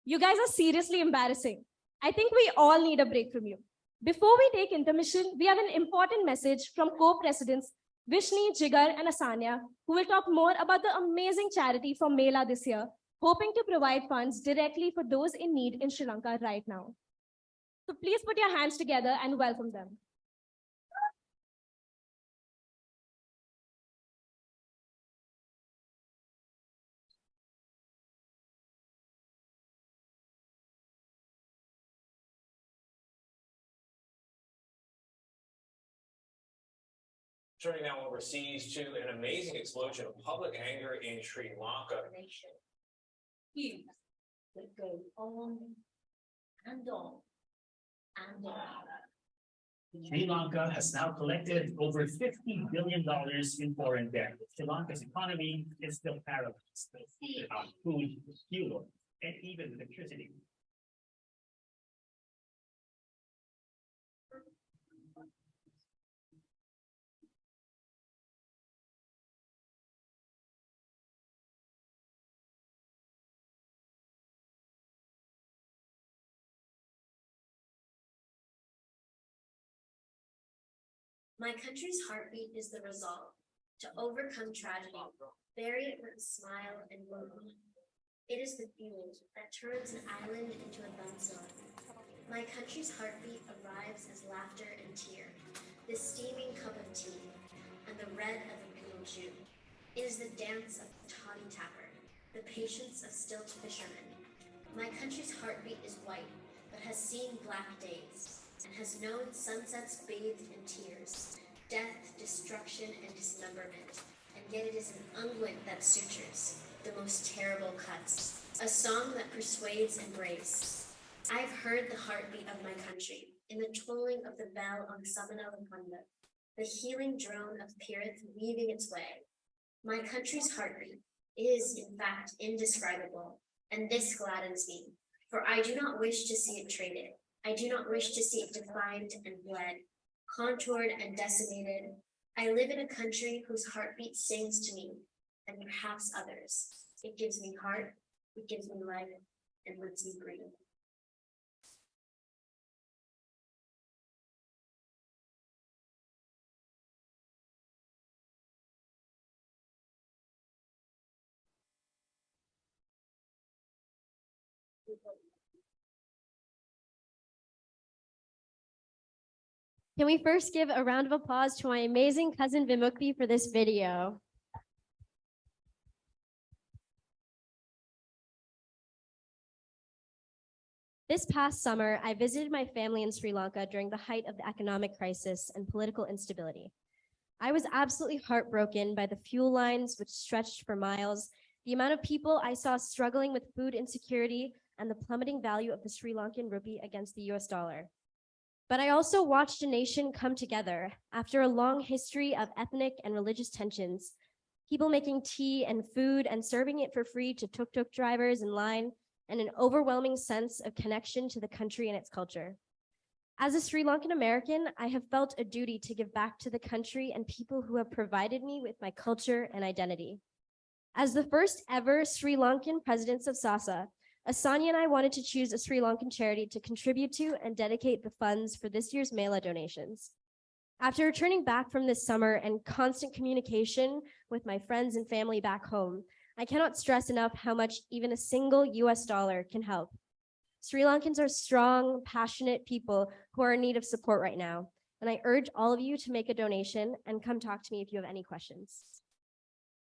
S10: You guys are seriously embarrassing. I think we all need a break from you. Before we take intermission, we have an important message from co-presidents Vishni, Jigar, and Asanya, who will talk more about the amazing charity for Mela this year, hoping to provide funds directly for those in need in Sri Lanka right now. So please put your hands together and welcome them.
S19: Turning now overseas to an amazing explosion of public anger in Sri Lanka.
S20: That go on and on and on.
S21: Sri Lanka has now collected over $50 billion in foreign debt. Sri Lanka's economy is still paralyzed without food, fuel, and even electricity.
S20: My country's heartbeat is the resolve to overcome tragedy, bury it with a smile and move on. It is the fuel that turns an island into a done zone. My country's heartbeat arrives as laughter and tear, the steaming cup of tea, and the red of a pale June. It is the dance of the toddy tapper, the patience of stilt fishermen. My country's heartbeat is white, but has seen black days, and has known sunsets bathed in tears, death, destruction, and dismemberment, and yet it is an unguent that sutures the most terrible cuts, a song that persuades embrace. I've heard the heartbeat of my country in the tolling of the bell on Samana Lakanda, the healing drone of Pirith weaving its way. My country's heartbeat is, in fact, indescribable, and this gladdens me, for I do not wish to see it traded. I do not wish to see it defined and bled, contoured and decimated. I live in a country whose heartbeat sings to me, and perhaps others. It gives me heart, it gives me life, and lets me breathe.
S5: Can we first give a round of applause to my amazing cousin Vimukti for this video? This past summer, I visited my family in Sri Lanka during the height of the economic crisis and political instability. I was absolutely heartbroken by the fuel lines which stretched for miles, the amount of people I saw struggling with food insecurity, and the plummeting value of the Sri Lankan rupee against the US dollar. But I also watched a nation come together after a long history of ethnic and religious tensions, people making tea and food and serving it for free to tuk-tuk drivers in line, and an overwhelming sense of connection to the country and its culture. As a Sri Lankan American, I have felt a duty to give back to the country and people who have provided me with my culture and identity. As the first ever Sri Lankan presidents of SASA, Asanya and I wanted to choose a Sri Lankan charity to contribute to and dedicate the funds for this year's Mela donations. After returning back from this summer and constant communication with my friends and family back home, I cannot stress enough how much even a single US dollar can help. Sri Lankans are strong, passionate people who are in need of support right now, and I urge all of you to make a donation and come talk to me if you have any questions.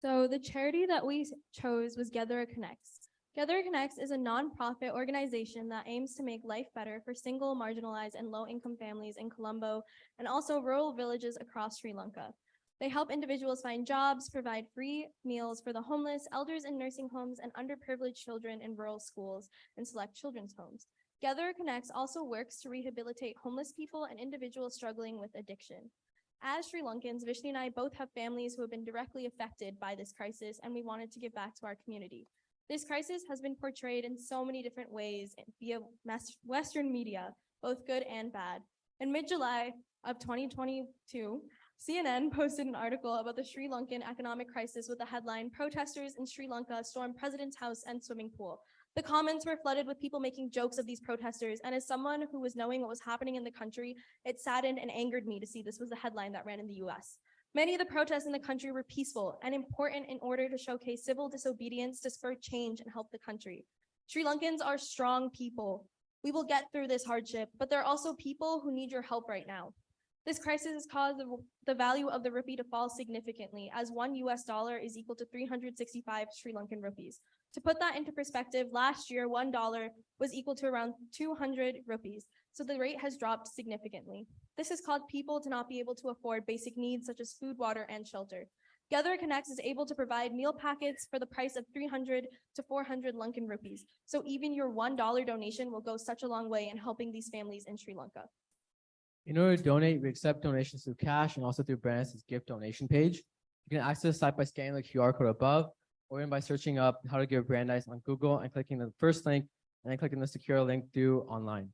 S7: So the charity that we chose was Gather Connects. Gather Connects is a nonprofit organization that aims to make life better for single, marginalized, and low-income families in Colombo and also rural villages across Sri Lanka. They help individuals find jobs, provide free meals for the homeless, elders in nursing homes, and underprivileged children in rural schools and select children's homes. Gather Connects also works to rehabilitate homeless people and individuals struggling with addiction. As Sri Lankans, Vishni and I both have families who have been directly affected by this crisis, and we wanted to give back to our community. This crisis has been portrayed in so many different ways via Western media, both good and bad. In mid-July of 2022, CNN posted an article about the Sri Lankan economic crisis with the headline, "Protesters in Sri Lanka storm president's house and swimming pool." The comments were flooded with people making jokes of these protesters, and as someone who was knowing what was happening in the country, it saddened and angered me to see this was the headline that ran in the US. Many of the protests in the country were peaceful and important in order to showcase civil disobedience to spur change and help the country. Sri Lankans are strong people. We will get through this hardship, but there are also people who need your help right now. This crisis has caused the value of the rupee to fall significantly, as $1 US is equal to 365 Sri Lankan rupees. To put that into perspective, last year, $1 was equal to around 200 rupees, so the rate has dropped significantly. This has caused people to not be able to afford basic needs such as food, water, and shelter. Gather Connects is able to provide meal packets for the price of 300 to 400 Lankan rupees, so even your $1 donation will go such a long way in helping these families in Sri Lanka.
S6: In order to donate, we accept donations through cash and also through Brandeis' gift donation page. You can access the site by scanning the QR code above, or even by searching up how to give Brandeis on Google and clicking the first link and then clicking the secure link through online.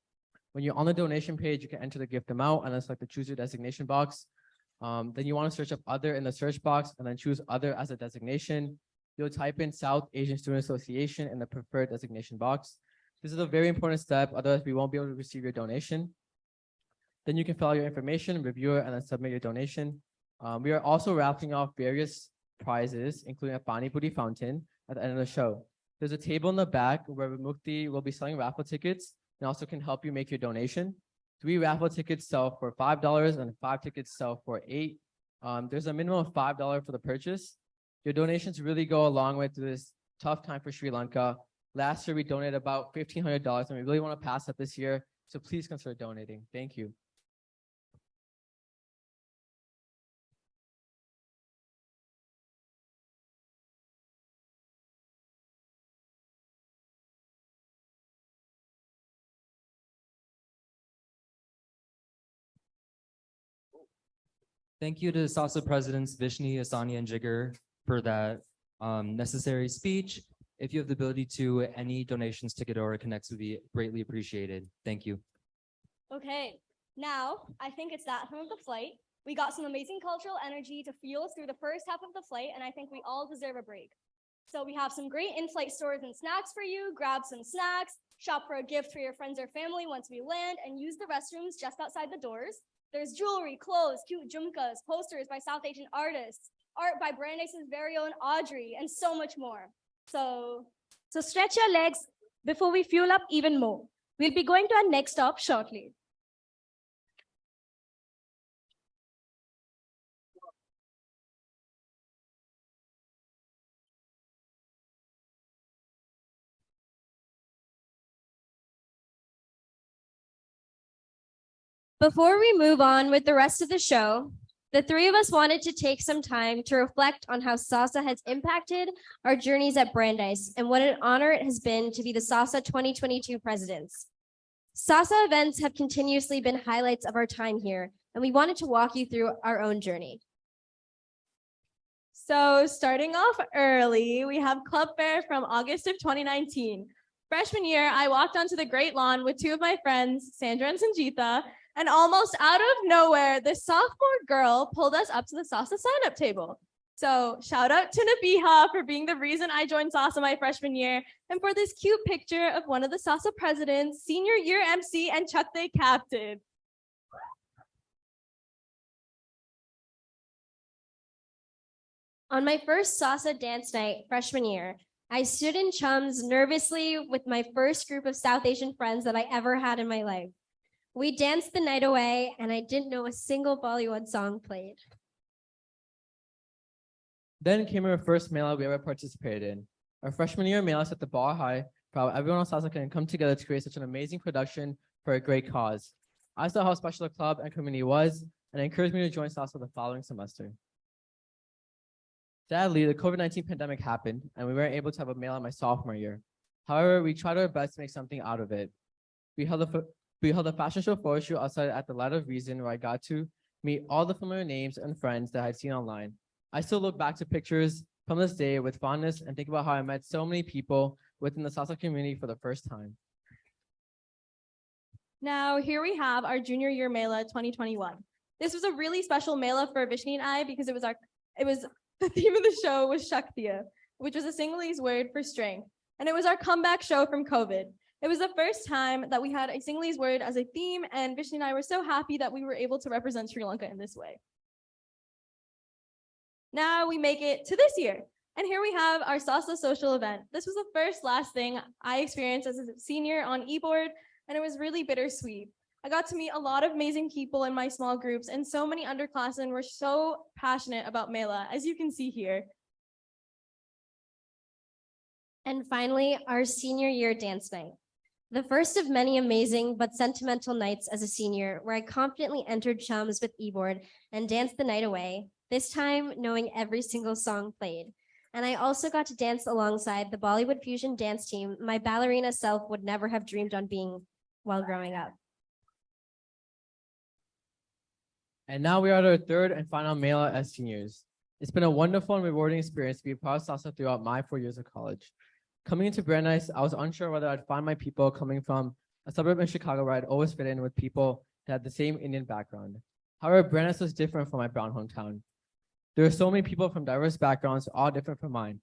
S6: When you're on the donation page, you can enter the gift amount and then select the choose your designation box. Then you want to search up other in the search box and then choose other as a designation. You'll type in South Asian Student Association in the preferred designation box. This is a very important step, otherwise we won't be able to receive your donation. Then you can fill out your information, review it, and then submit your donation. We are also raffling off various prizes, including a Pani Puri fountain at the end of the show. There's a table in the back where Mukti will be selling raffle tickets and also can help you make your donation. 3 raffle tickets sell for $5 and 5 tickets sell for $8. There's a minimum of $5 for the purchase. Your donations really go a long way through this tough time for Sri Lanka. Last year, we donated about $1,500, and we really want to pass that this year. So please consider donating. Thank you.
S11: Thank you to SASA presidents Vishni, Asanya, and Jigar for that necessary speech. If you have the ability to, any donations to Gather Connects would be greatly appreciated. Thank you.
S10: Okay, now I think it's that time of the flight. We got some amazing cultural energy to fuel us through the first half of the flight, and I think we all deserve a break. So we have some great in-flight stores and snacks for you. Grab some snacks, shop for a gift for your friends or family once we land, and use the restrooms just outside the doors. There's jewelry, clothes, cute jumkas, posters by South Asian artists, art by Brandeis' very own Audrey, and so much more. So stretch your legs, before we fuel up even more. We'll be going to our next stop shortly.
S5: Before we move on with the rest of the show, the three of us wanted to take some time to reflect on how SASA has impacted our journeys at Brandeis and what an honor it has been to be the SASA 2022 presidents. SASA events have continuously been highlights of our time here, and we wanted to walk you through our own journey.
S7: So starting off early, we have Club Fair from August of 2019. Freshman year, I walked onto the Great Lawn with two of my friends, Sandra and Sanjita, and almost out of nowhere, this sophomore girl pulled us up to the SASA sign-up table. So shout out to Nabiha for being the reason I joined SASA my freshman year, and for this cute picture of one of the SASA presidents, senior year MC, and Chak captain.
S5: On my first SASA dance night freshman year, I stood in chums nervously with my first group of South Asian friends that I ever had in my life. We danced the night away, and I didn't know a single Bollywood song played.
S6: Then came our first Mela we ever participated in. Our freshman year Mela set the bar high for how everyone on SASA can come together to create such an amazing production for a great cause. I saw how special the club and community was, and it encouraged me to join SASA the following semester. Sadly, the COVID-19 pandemic happened, and we weren't able to have a Mela my sophomore year. However, we tried our best to make something out of it. We held a fashion show photo shoot outside at the Light of Reason, where I got to meet all the familiar names and friends that I'd seen online. I still look back to pictures from this day with fondness and think about how I met so many people within the SASA community for the first time.
S7: Now, here we have our junior year Mela 2021. This was a really special Mela for Vishni and I because the theme of the show was Shaktiya, which was a Sinhalese word for strength. And it was our comeback show from COVID. It was the first time that we had a Sinhalese word as a theme, and Vishni and I were so happy that we were able to represent Sri Lanka in this way. Now we make it to this year. And here we have our SASA social event. This was the last thing I experienced as a senior on E-Board, and it was really bittersweet. I got to meet a lot of amazing people in my small groups, and so many underclassmen were so passionate about Mela, as you can see here.
S5: And finally, our senior year dance night. The first of many amazing but sentimental nights as a senior, where I confidently entered chums with E-Board and danced the night away, this time knowing every single song played. And I also got to dance alongside the Bollywood fusion dance team my ballerina self would never have dreamed on being while growing up.
S6: And now we are at our third and final Mela as seniors. It's been a wonderful and rewarding experience to be a part of SASA throughout my 4 years of college. Coming into Brandeis, I was unsure whether I'd find my people coming from a suburb in Chicago where I'd always fit in with people that had the same Indian background. However, Brandeis was different from my brown hometown. There are so many people from diverse backgrounds, all different from mine.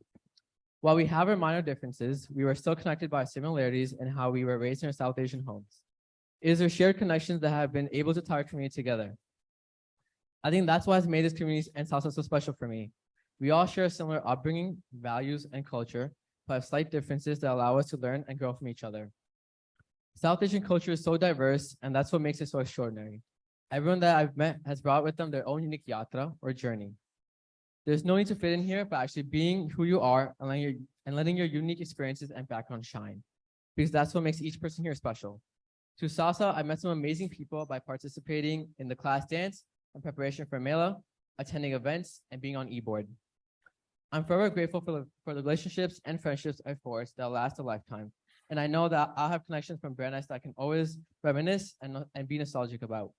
S6: While we have our minor differences, we were still connected by similarities in how we were raised in our South Asian homes. It is our shared connections that have been able to tie our community together. I think that's what has made this community and SASA so special for me. We all share a similar upbringing, values, and culture, but have slight differences that allow us to learn and grow from each other. South Asian culture is so diverse, and that's what makes it so extraordinary. Everyone that I've met has brought with them their own unique yatra or journey. There's no need to fit in here, but actually being who you are and letting your unique experiences and background shine, because that's what makes each person here special. Through SASA, I met some amazing people by participating in the class dance in preparation for Mela, attending events, and being on E-Board. I'm forever grateful for the relationships and friendships I've forged that last a lifetime. And I know that I'll have connections from Brandeis that I can always reminisce and be nostalgic about.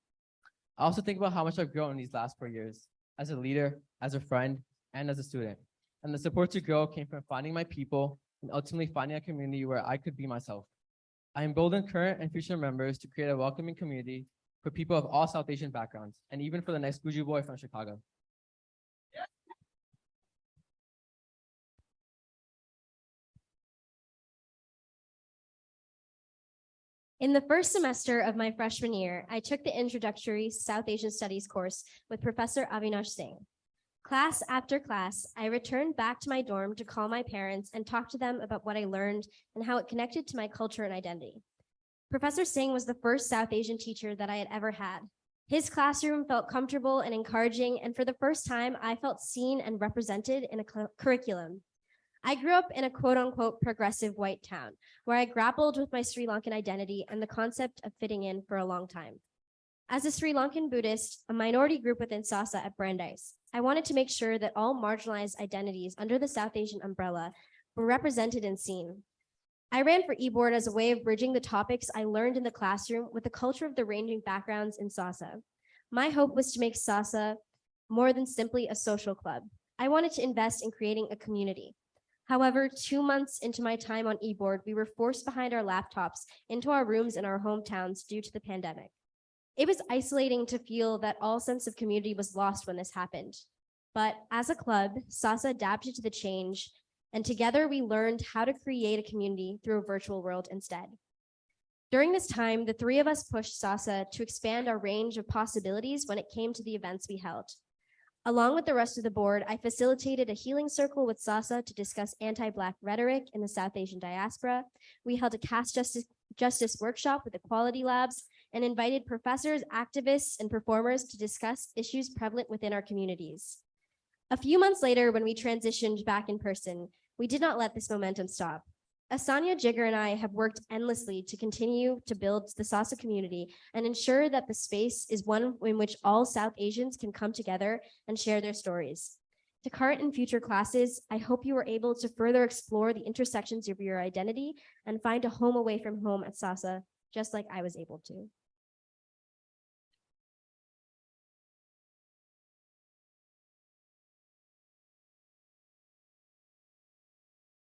S6: I also think about how much I've grown in these last 4 years, as a leader, as a friend, and as a student. And the support to grow came from finding my people and ultimately finding a community where I could be myself. I embolden current and future members to create a welcoming community for people of all South Asian backgrounds, and even for the next Guju boy from Chicago.
S5: In the first semester of my freshman year, I took the introductory South Asian Studies course with Professor Avinash Singh. Class after class, I returned back to my dorm to call my parents and talk to them about what I learned and how it connected to my culture and identity. Professor Singh was the first South Asian teacher that I had ever had. His classroom felt comfortable and encouraging, and for the first time, I felt seen and represented in a curriculum. I grew up in a quote-unquote progressive white town, where I grappled with my Sri Lankan identity and the concept of fitting in for a long time. As a Sri Lankan Buddhist, a minority group within SASA at Brandeis, I wanted to make sure that all marginalized identities under the South Asian umbrella were represented and seen. I ran for E-Board as a way of bridging the topics I learned in the classroom with the culture of the ranging backgrounds in SASA. My hope was to make SASA more than simply a social club. I wanted to invest in creating a community. However, 2 months into my time on E-Board, we were forced behind our laptops into our rooms in our hometowns due to the pandemic. It was isolating to feel that all sense of community was lost when this happened. But as a club, SASA adapted to the change, and together we learned how to create a community through a virtual world instead. During this time, the three of us pushed SASA to expand our range of possibilities when it came to the events we held. Along with the rest of the board, I facilitated a healing circle with SASA to discuss anti-Black rhetoric in the South Asian diaspora. We held a caste justice workshop with Equality Labs and invited professors, activists, and performers to discuss issues prevalent within our communities. A few months later, when we transitioned back in person, we did not let this momentum stop. Asanya, Jigger, and I have worked endlessly to continue to build the SASA community and ensure that the space is one in which all South Asians can come together and share their stories. To current and future classes, I hope you are able to further explore the intersections of your identity and find a home away from home at SASA, just like I was able to.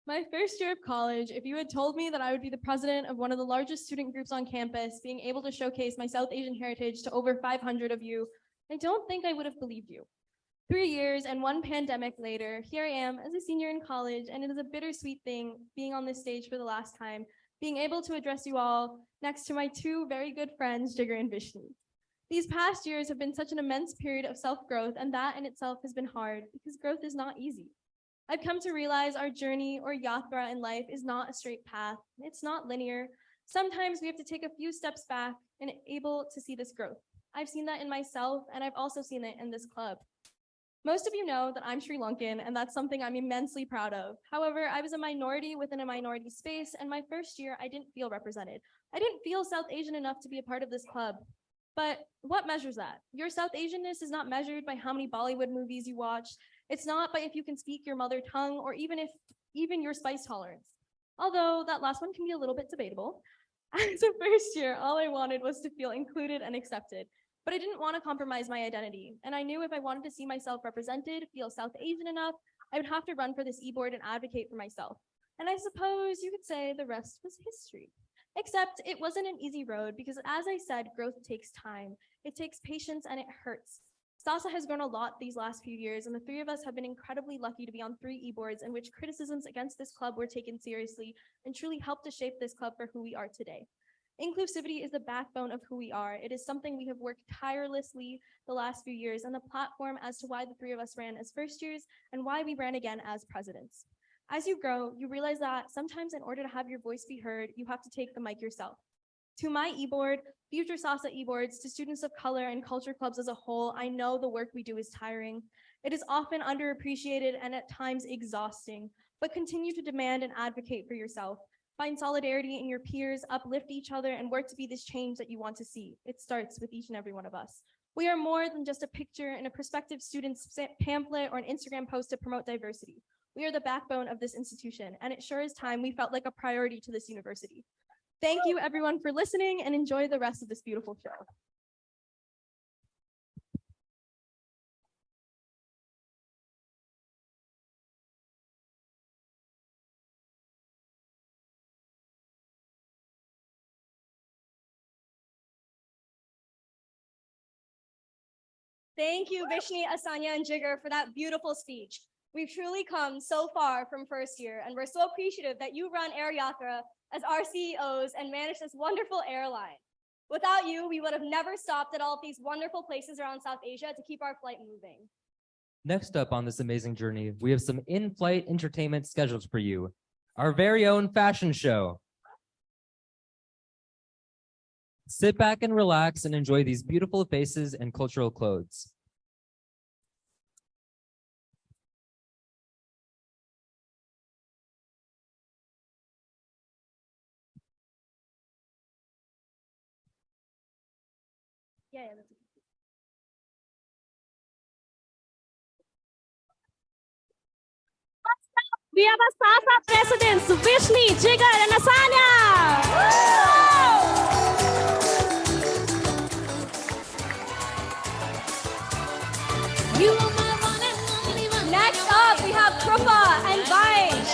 S7: My first year of college, if you had told me that I would be the president of one of the largest student groups on campus, being able to showcase my South Asian heritage to over 500 of you, I don't think I would have believed you. 3 years and one pandemic later, here I am as a senior in college, and it is a bittersweet thing being on this stage for the last time, being able to address you all next to my two very good friends, Jigger and Vishnu. These past years have been such an immense period of self-growth, and that in itself has been hard because growth is not easy. I've come to realize our journey or yatra in life is not a straight path. It's not linear. Sometimes we have to take a few steps back and able to see this growth. I've seen that in myself, and I've also seen it in this club. Most of you know that I'm Sri Lankan, and that's something I'm immensely proud of. However, I was a minority within a minority space, and my first year, I didn't feel represented. I didn't feel South Asian enough to be a part of this club. But what measures that? Your South Asianness is not measured by how many Bollywood movies you watch. It's not by if you can speak your mother tongue or even your spice tolerance. Although that last one can be a little bit debatable. As a first year, all I wanted was to feel included and accepted. But I didn't want to compromise my identity. And I knew if I wanted to see myself represented, feel South Asian enough, I would have to run for this E-Board and advocate for myself. And I suppose you could say the rest was history. Except it wasn't an easy road because, as I said, growth takes time. It takes patience and it hurts. SASA has grown a lot these last few years, and the three of us have been incredibly lucky to be on 3 E-Boards in which criticisms against this club were taken seriously and truly helped to shape this club for who we are today. Inclusivity is the backbone of who we are. It is something we have worked tirelessly the last few years, and the platform as to why the three of us ran as first years and why we ran again as presidents. As you grow, you realize that sometimes in order to have your voice be heard, you have to take the mic yourself. To my E-Board, future SASA E-Boards, to students of color and culture clubs as a whole, I know the work we do is tiring. It is often underappreciated and at times exhausting, but continue to demand and advocate for yourself. Find solidarity in your peers, uplift each other, and work to be this change that you want to see. It starts with each and every one of us. We are more than just a picture in a prospective student's pamphlet or an Instagram post to promote diversity. We are the backbone of this institution, and it sure is time we felt like a priority to this university. Thank you everyone for listening, and enjoy the rest of this beautiful show. Thank you, Vishni, Asanya, and Jigger for that beautiful speech. We've truly come so far from first year, and we're so appreciative that you run Air Yatra as our CEOs and manage this wonderful airline. Without you, we would have never stopped at all of these wonderful places around South Asia to keep our flight moving.
S11: Next up on this amazing journey, we have some in-flight entertainment scheduled for you. Our very own fashion show. Sit back and relax and enjoy these beautiful faces and cultural clothes.
S10: Yeah, we have a SASA presidents, Vishni, Jigar, and Asanya.
S3: You are my one and only one.
S10: Next up, we have Krupa and Vaish.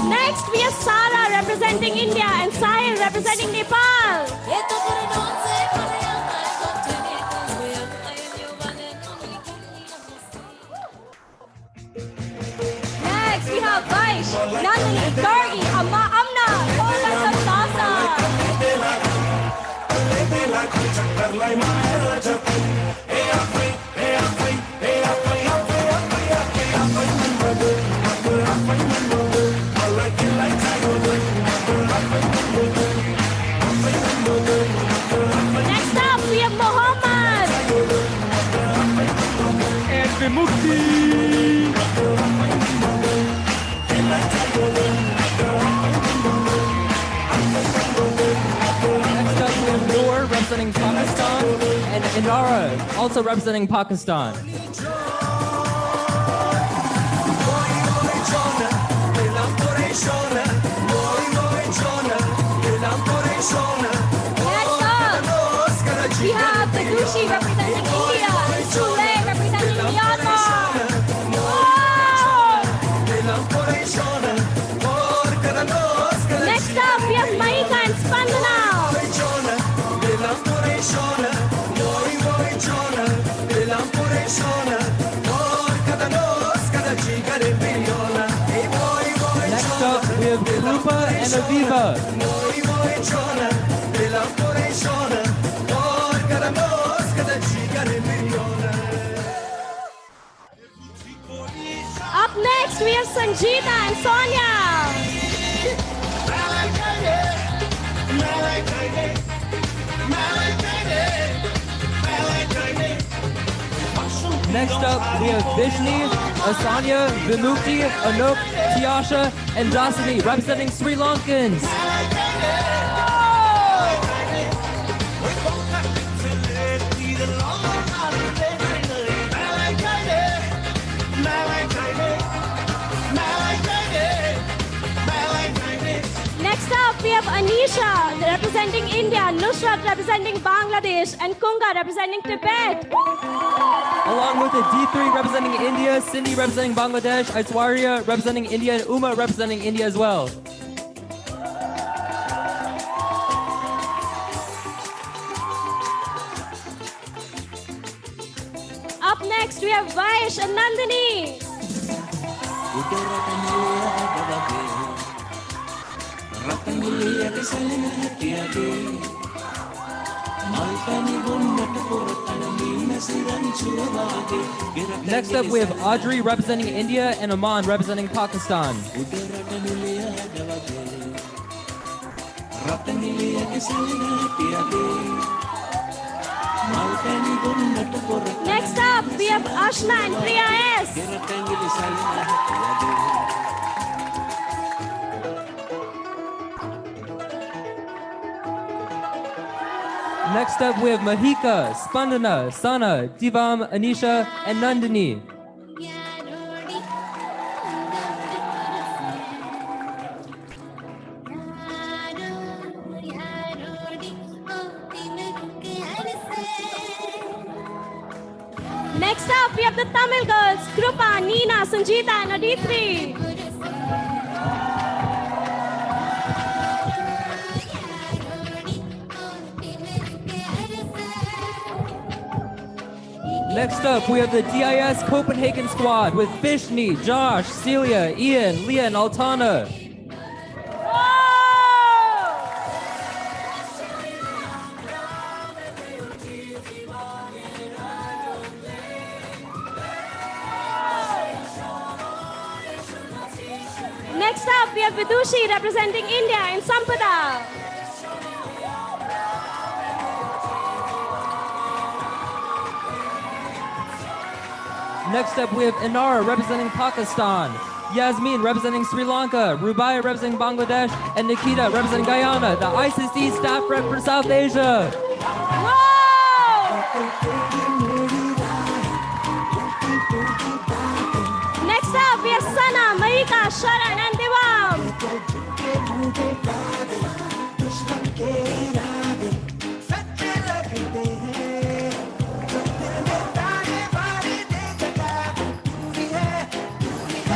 S10: Next, we have Sara representing India and Sahil representing Nepal. Next, we have Vaish, Nandini, Gargi, Amna, Poland of SASA. Next up, we have Mohammed.
S6: And Vimukti. Next up, we have Noor representing Pakistan and Inara also representing Pakistan.
S10: Next up, we have Tadushi representing India and Sule representing Myanmar. Next up, we have Maika and Spandana.
S6: Next up, we have Krupa and Aviva.
S10: Up next, we have Sangeeta and Sonia.
S6: Next up, we have Vishni, Asanya, Vimukti, Anok, Tiasha, and Dasini representing Sri Lankans.
S10: Next up, we have Anisha representing India, Nusrat representing Bangladesh, and Kunga representing Tibet.
S6: Along with the D3 representing India, Cindy representing Bangladesh, Aishwarya representing India, and Uma representing India as well.
S10: Up next, we have Vaish and Nandini.
S6: Next up, we have Audrey representing India and Aman representing Pakistan.
S10: Next up, we have Ashna and Priya S.
S6: Next up, we have Mahika, Spandana, Sana, Divam, Anisha, and Nandini.
S10: Next up, we have the Tamil girls, Krupa, Neena, Sangeeta, and Aditri.
S11: Next up, we have the DIS Copenhagen squad with Vishni, Josh, Celia, Ian, Leah, and Altana.
S10: Next up, we have Vidushi representing India in Sampada.
S11: Next up, we have Inara representing Pakistan, Yasmin representing Sri Lanka, Rubai representing Bangladesh, and Nikita representing Guyana, the ICC staff rep for South Asia.
S10: Next up, we have Sana, Marika, Sharan, and Devam.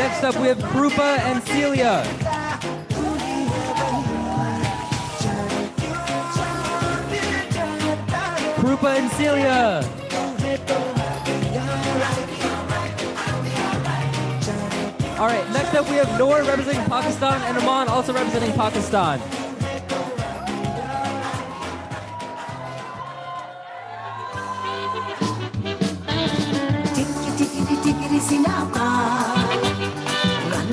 S11: Next up, we have Krupa and Celia. Krupa and Celia. All right, next up we have Noor representing Pakistan and Aman also representing Pakistan.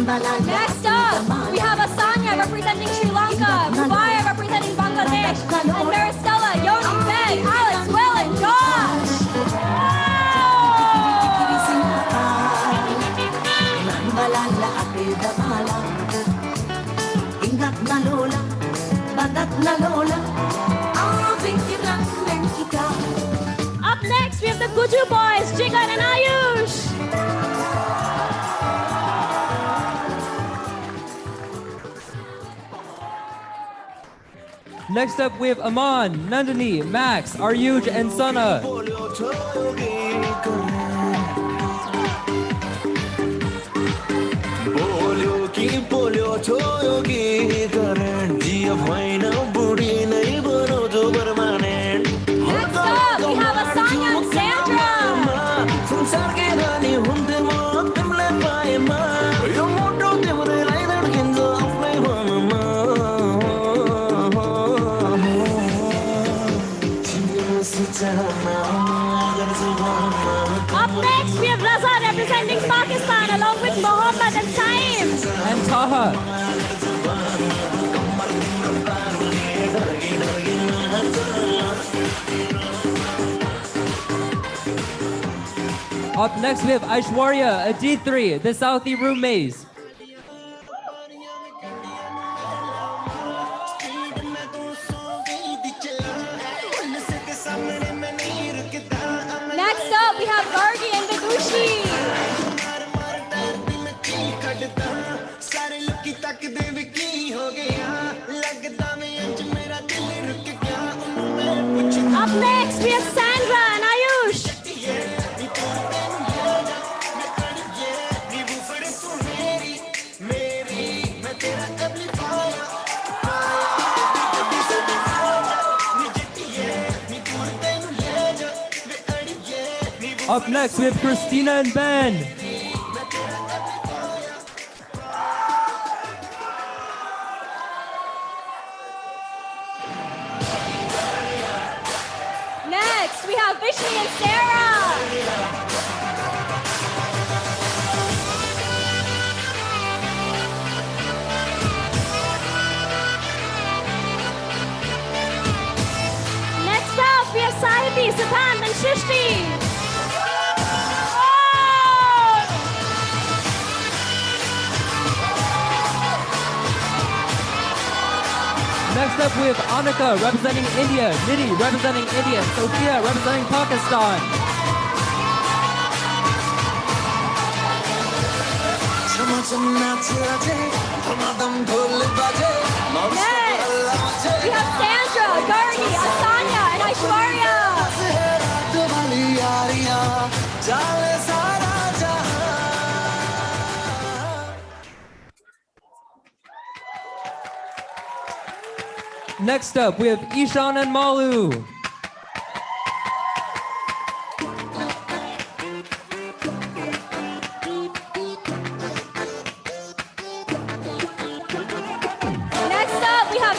S10: Next up, we have Asanya representing Sri Lanka, Rubaya representing Bangladesh, and Maristella, Yoni, Meg, Alex, Will, and Josh. Up next, we have the Guju boys, Jigar and Ayush.
S11: Next up we have Aman, Nandini, Max, Aryuj, and Sana.
S10: Next up, we have Asanya and Sandra. Up next, we have Raza representing Pakistan along with Mohammed and Taim.
S11: And Taha. Up next we have Aishwarya, a D3, the Southie Room Maze.
S10: Next up, we have Gargi and Vidushi. Up next, we have Sandra and Ayush.
S11: Up next we have Christina and Ben.
S10: Next, we have Vishni and Sarah. Next up, we have Sahibi, Siddhant, and Shishti.
S11: Next up we have Annika representing India, Nidhi representing India, Sophia representing Pakistan.
S10: Next, we have Sandra, Gargi, Asanya, and Aishwarya.
S11: Next up, we have Ishan and Malu.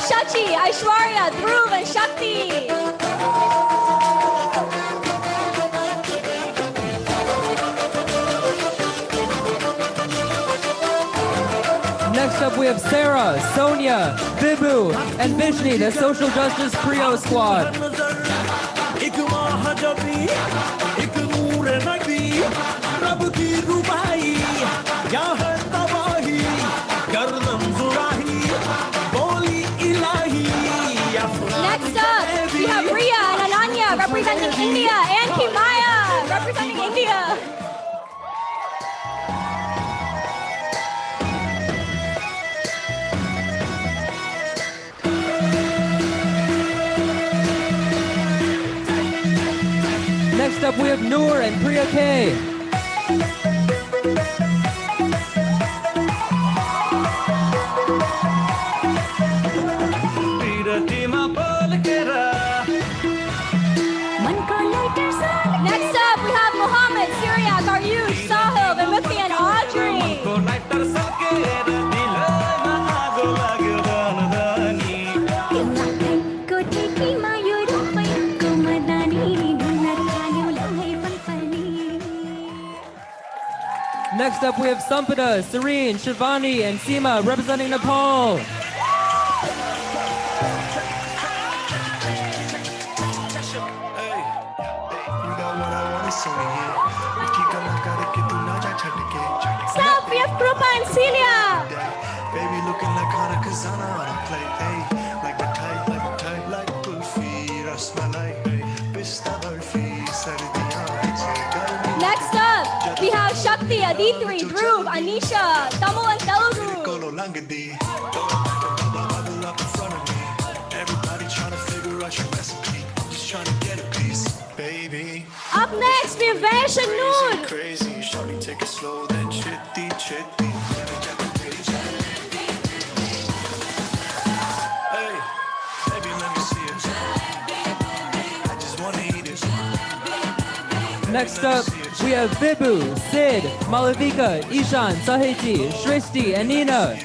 S10: Shachi, Aishwarya, Dhruv, and Shakti.
S11: Next up, we have Sarah, Sonia, Vibhu, and Vishni, the Social Justice Trio Squad.
S10: Next up, we have Ria and Ananya representing India and Kimaya representing India.
S11: Next up, we have Noor and Priya K.
S10: Next up, we have Mohammed, Syriac, Aryush, Sahil, Vimukti, and Audrey.
S11: Next up, we have Sampada, Serene, Shivani, and Seema representing Nepal.
S10: Stop, we have Krupa and Celia.
S13: Baby looking like Hana Kazana on a plate, hey. Like the type, like Kulfi, Rasmalai, Pista Barfi, Sardiyan.
S10: Next up, we have Shakti, Aditri, Dhruv, Anisha, Tamil and Telugu.
S13: Everybody trying to figure out your recipe. Just trying to get a piece, baby.
S10: Up next, we have Vesh and Noor.
S13: Crazy, shawty, take it slow, then chitty, chitty. Hey, baby, let me see it. I just wanna eat it.
S11: Next up, we have Vibhu, Sid, Malavika, Ishan, Sahiti, Shristi, and Nina.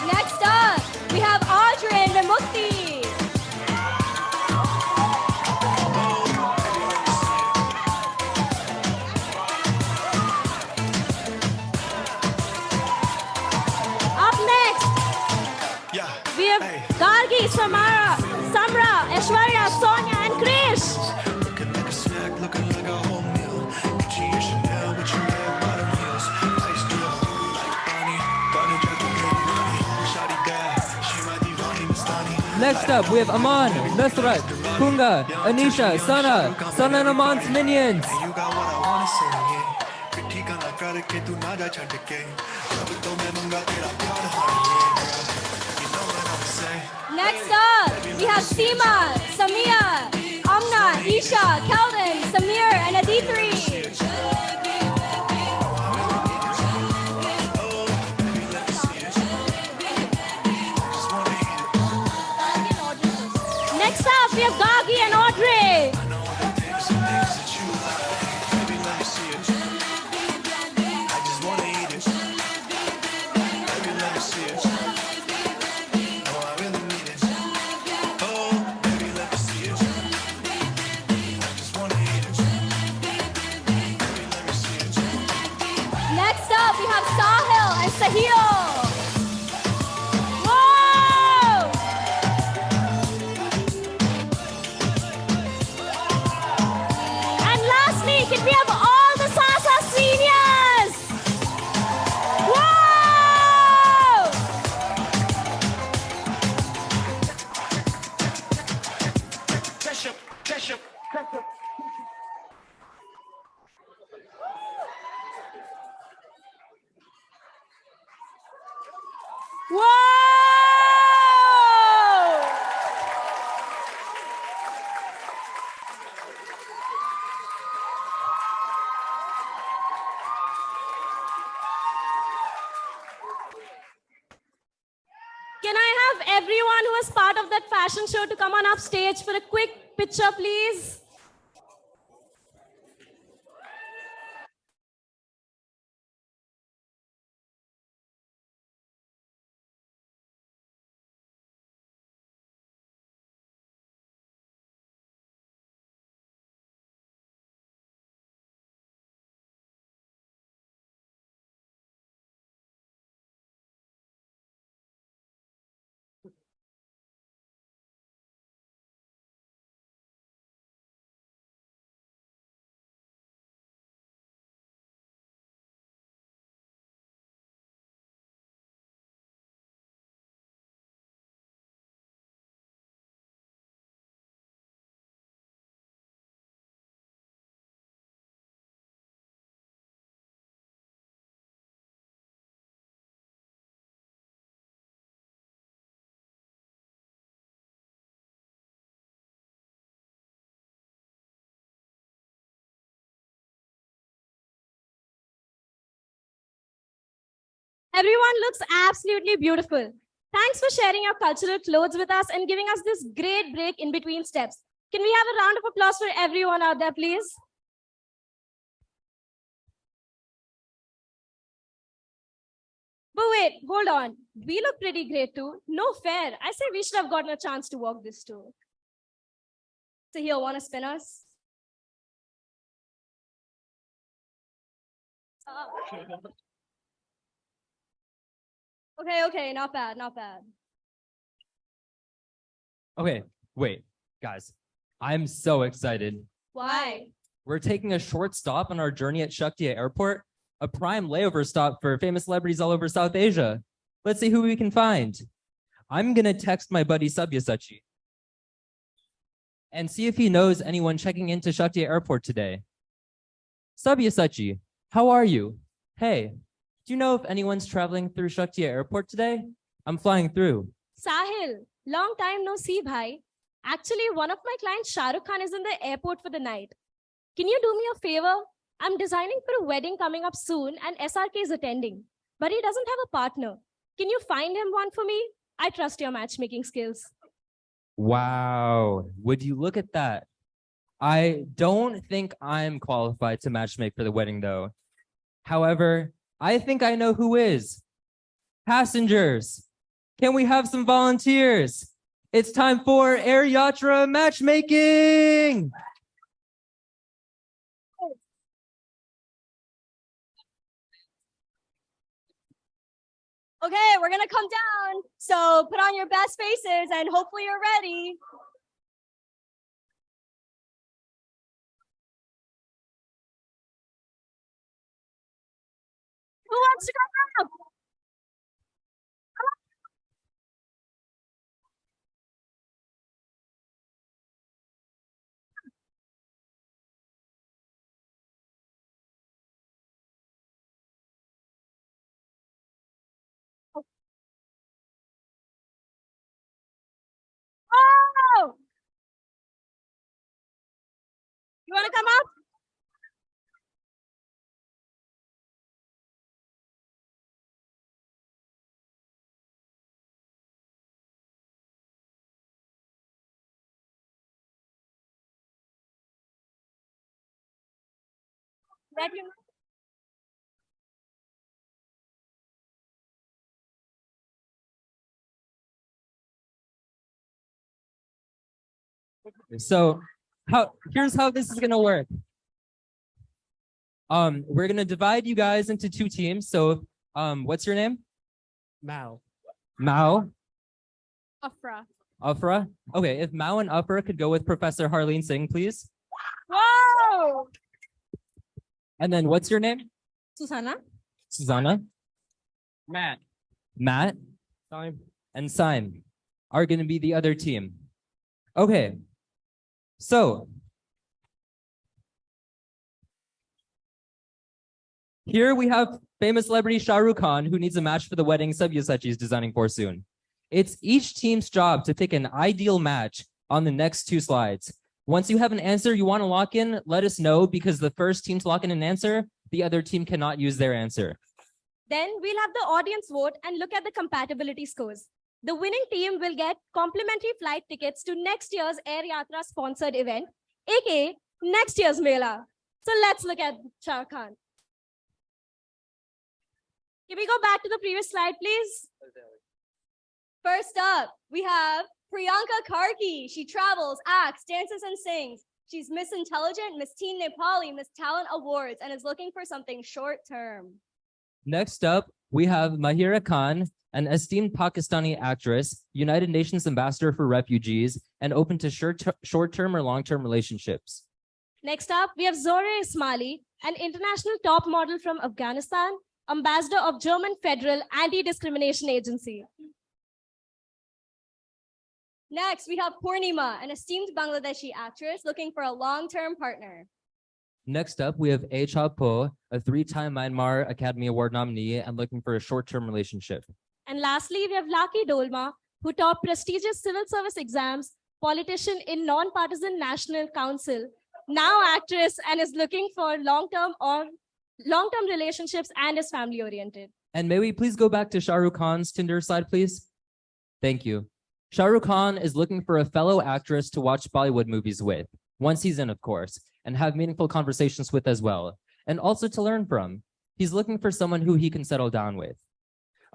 S10: Next up, we have Audrey and Vimukti. Up next, we have Gargi, Samara, Samra, Aishwarya, Sonia, and Krish.
S13: Looking like a snack, looking like a whole meal. Gucci and Chanel with your red bottom heels. Ice to the hood like Bonnie. Bonnie Jackson, baby, shawty bad. She my divani Mastani.
S11: Next up, we have Aman, Nusrat, Kunga, Anisha, Sana, Sana and Aman's minions.
S13: You got what I wanna say, yeah. Kritika na karke tu na ja chhad ke. Ab to main manga tera pyar hai, yeah, girl. You know what I'm saying.
S10: Next up, we have Seema, Samia, Amna, Isha, Kelvin, Samir, and Aditri. Next up, we have Gagi and Audrey. Next up, we have Sahil and Sahil. Whoa! And lastly, can we have all the SASA seniors? Whoa! Whoa! have everyone who was part of that fashion show to come on up stage for a quick picture, please? Everyone looks absolutely beautiful. Thanks for sharing your cultural clothes with us and giving us this great break in between steps. Can we have a round of applause for everyone out there, please? But wait, hold on. We look pretty great too. No fair. I say we should have gotten a chance to walk this too. So here, wanna spin us? Okay, not bad, not bad.
S11: Okay, wait, guys. I'm so excited.
S10: Why?
S11: We're taking a short stop on our journey at Shaktiya Airport, a prime layover stop for famous celebrities all over South Asia. Let's see who we can find. I'm gonna text my buddy Sabyasachi and see if he knows anyone checking into Shaktiya Airport today. Sabyasachi, how are you? Hey, do you know if anyone's traveling through Shaktiya Airport today? I'm flying through.
S10: Sahil, long time no see, bhai. Actually, one of my clients, Shah Rukh Khan, is in the airport for the night. Can you do me a favor? I'm designing for a wedding coming up soon and SRK is attending, but he doesn't have a partner. Can you find him one for me? I trust your matchmaking skills.
S11: Wow, would you look at that? I don't think I'm qualified to matchmake for the wedding though. However, I think I know who is. Passengers, can we have some volunteers? It's time for Air Yatra matchmaking.
S10: Okay, we're gonna come down. So put on your best faces and hopefully you're ready. Who wants to go up? Oh! You want to come up? Ready?
S11: So here's how this is gonna work. We're gonna divide you guys into two teams. So what's your name?
S14: Mao.
S11: Mao?
S10: Afra.
S11: Afra? Okay, if Mao and Afra could go with Professor Harleen Singh, please.
S10: Whoa!
S11: And then what's your name?
S10: Susanna.
S11: Susanna?
S14: Matt.
S11: Matt?
S14: Time.
S11: And Simon are gonna be the other team. Okay. So here we have famous celebrity Shah Rukh Khan, who needs a match for the wedding Sabyasachi is designing for soon. It's each team's job to pick an ideal match on the next two slides. Once you have an answer you want to lock in, let us know, because the first team to lock in an answer, the other team cannot use their answer.
S10: Then we'll have the audience vote and look at the compatibility scores. The winning team will get complimentary flight tickets to next year's Air Yatra sponsored event, aka next year's Mela. So let's look at Shah Khan. Can we go back to the previous slide, please? First up, we have Priyanka Karki. She travels, acts, dances, and sings. She's Miss Intelligent, Miss Teen Nepali, Miss Talent Awards, and is looking for something short term.
S11: Next up, we have Mahira Khan, an esteemed Pakistani actress, United Nations Ambassador for Refugees, and open to short-term or long-term relationships.
S10: Next up, we have Zoreh Ismaili, an international top model from Afghanistan, ambassador of German Federal Anti-Discrimination Agency. Next, we have Purnima, an esteemed Bangladeshi actress looking for a long-term partner.
S11: Next up, we have Acha Po, a 3-time Myanmar Academy Award nominee and looking for a short-term relationship.
S10: And lastly, we have Laki Dolma, who topped prestigious civil service exams, politician in Non-Partisan National Council, now actress, and is looking for long-term relationships and is family-oriented.
S11: And may we please go back to Shah Rukh Khan's Tinder side, please? Thank you. Shah Rukh Khan is looking for a fellow actress to watch Bollywood movies with, one season, of course, and have meaningful conversations with as well, and also to learn from. He's looking for someone who he can settle down with.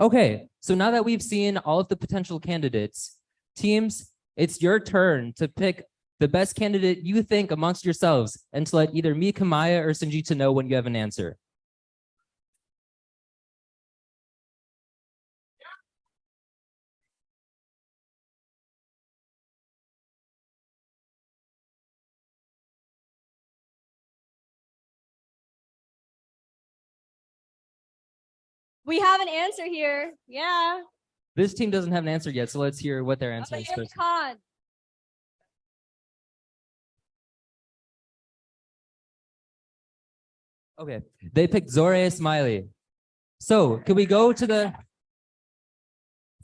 S11: Okay, so now that we've seen all of the potential candidates, teams, it's your turn to pick the best candidate you think amongst yourselves and to let either me, Kamaya, or Sanjita know when you have an answer.
S10: We have an answer here. Yeah.
S11: This team doesn't have an answer yet, so let's hear what their answer is first.
S10: Khan.
S11: Okay, they picked Zoreh Ismaili. So can we go to the...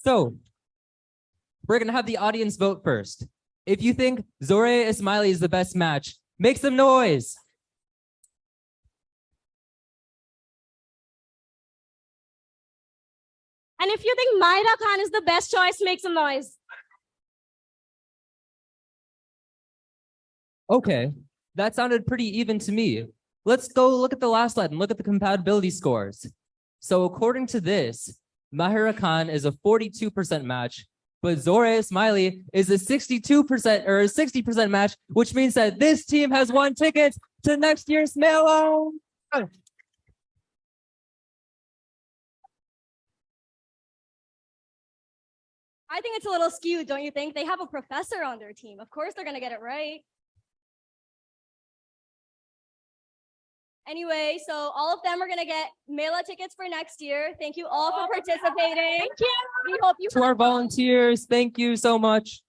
S11: So we're gonna have the audience vote first. If you think Zoreh Ismaili is the best match, make some noise.
S10: And if you think Myra Khan is the best choice, make some noise.
S11: Okay, that sounded pretty even to me. Let's go look at the last slide and look at the compatibility scores. So according to this, Mahira Khan is a 42% match, but Zoreh Ismaili is a 62% or a 60% match, which means that this team has won tickets to next year's Mela.
S10: I think it's a little skewed, don't you think? They have a professor on their team. Of course, they're going to get it right. Anyway, so all of them are going to get Mela tickets for next year. Thank you all for participating. Thank you. We hope you.
S11: To our volunteers, thank you so much.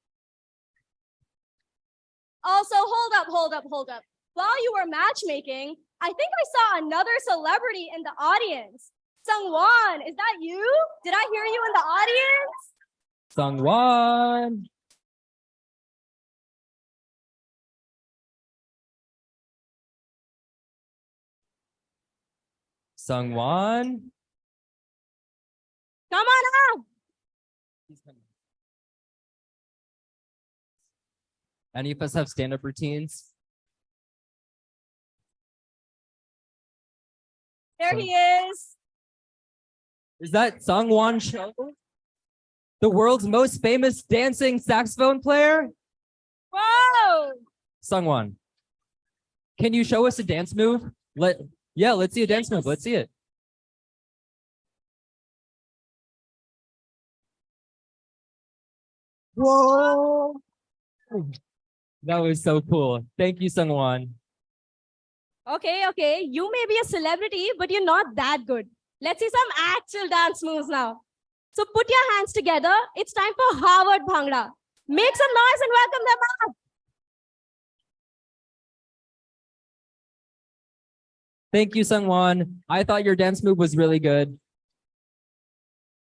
S10: Also, hold up. While you were matchmaking, I think I saw another celebrity in the audience. Sungwon, is that you? Did I hear you in the audience?
S11: Sungwon. Sungwon.
S10: Come on up.
S11: Any of us have stand-up routines?
S10: There he is.
S11: Is that Sungwon Cho? The world's most famous dancing saxophone player?
S10: Whoa!
S11: Sungwon, can you show us a dance move? Let's see a dance move. Let's see it. Whoa! That was so cool. Thank you, Sungwon.
S10: Okay. You may be a celebrity, but you're not that good. Let's see some actual dance moves now. So put your hands together. It's time for Harvard Bhangra. Make some noise and welcome them up.
S11: Thank you, Sungwon. I thought your dance move was really good.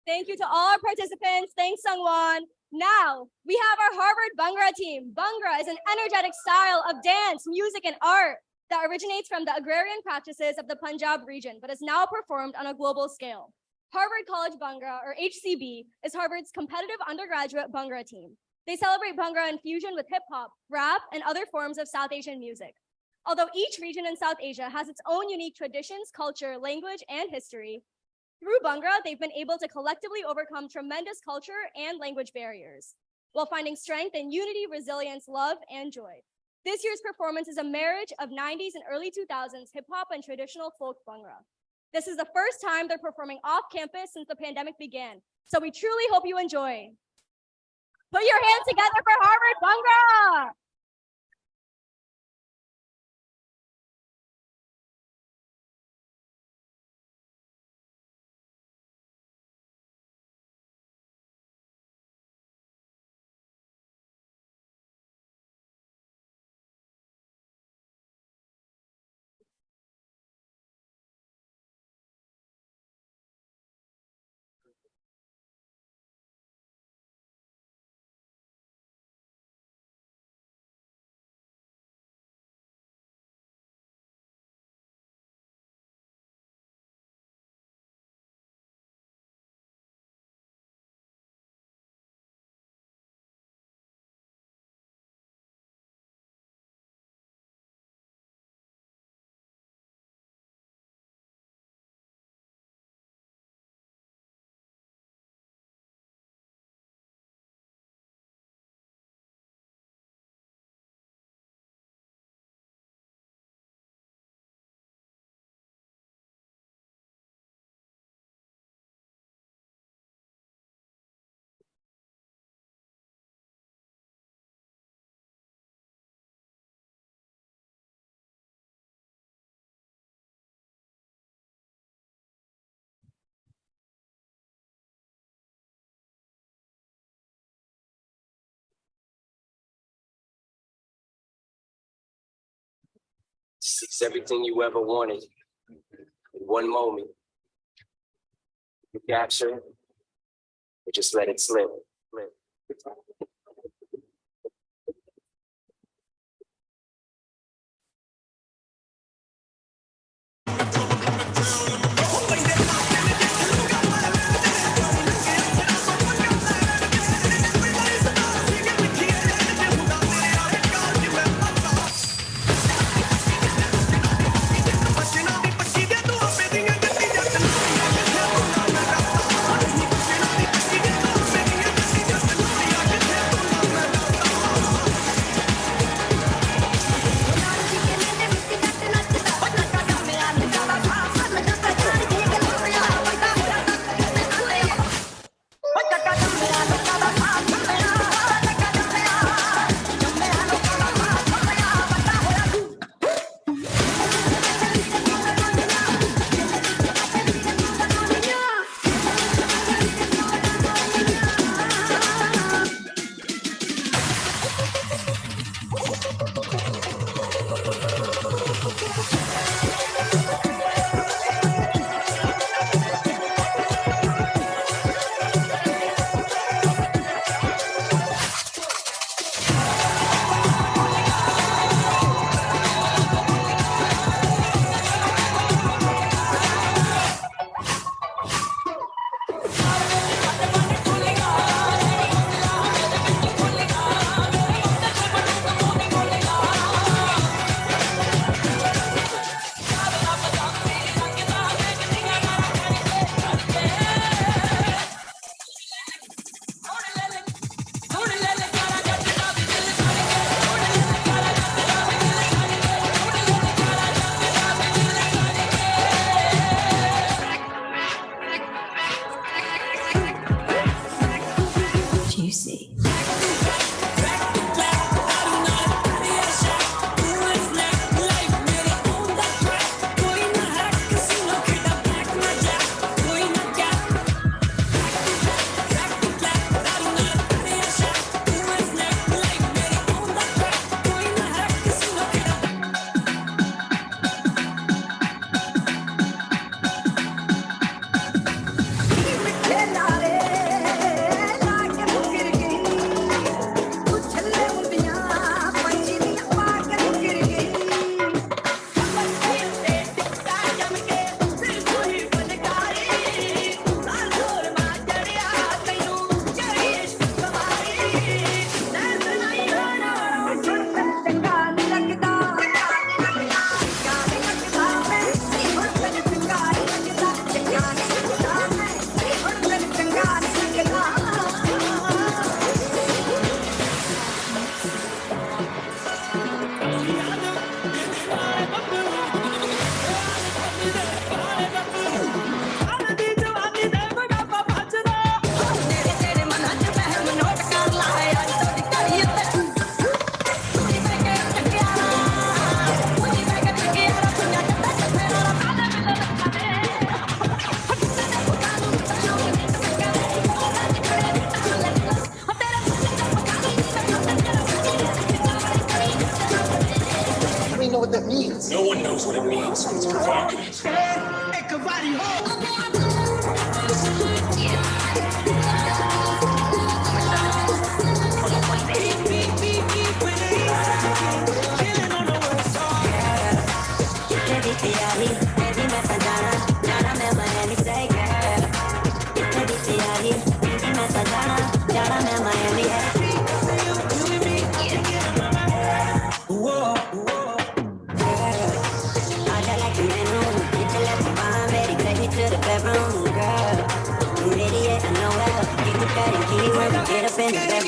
S10: Thank you to all our participants. Thanks, Sungwon. Now, we have our Harvard Bhangra team. Bhangra is an energetic style of dance, music, and art that originates from the agrarian practices of the Punjab region, but is now performed on a global scale.
S5: Harvard College Bhangra, or HCB, is Harvard's competitive undergraduate Bhangra team. They celebrate Bhangra in fusion with hip hop, rap, and other forms of South Asian music. Although each region in South Asia has its own unique traditions, culture, language, and history, through Bhangra, they've been able to collectively overcome tremendous culture and language barriers, while finding strength in unity, resilience, love, and joy. This year's performance is a marriage of 90s and early 2000s hip hop and traditional folk Bhangra. This is the first time they're performing off campus since the pandemic began, so we truly hope you enjoy. Put your hands together for Harvard Bhangra!
S9: It's everything you ever wanted in one moment. You capture it, or just let it slip.
S13: that means.
S18: No one knows what it means, but it's provocative.
S3: Get up in the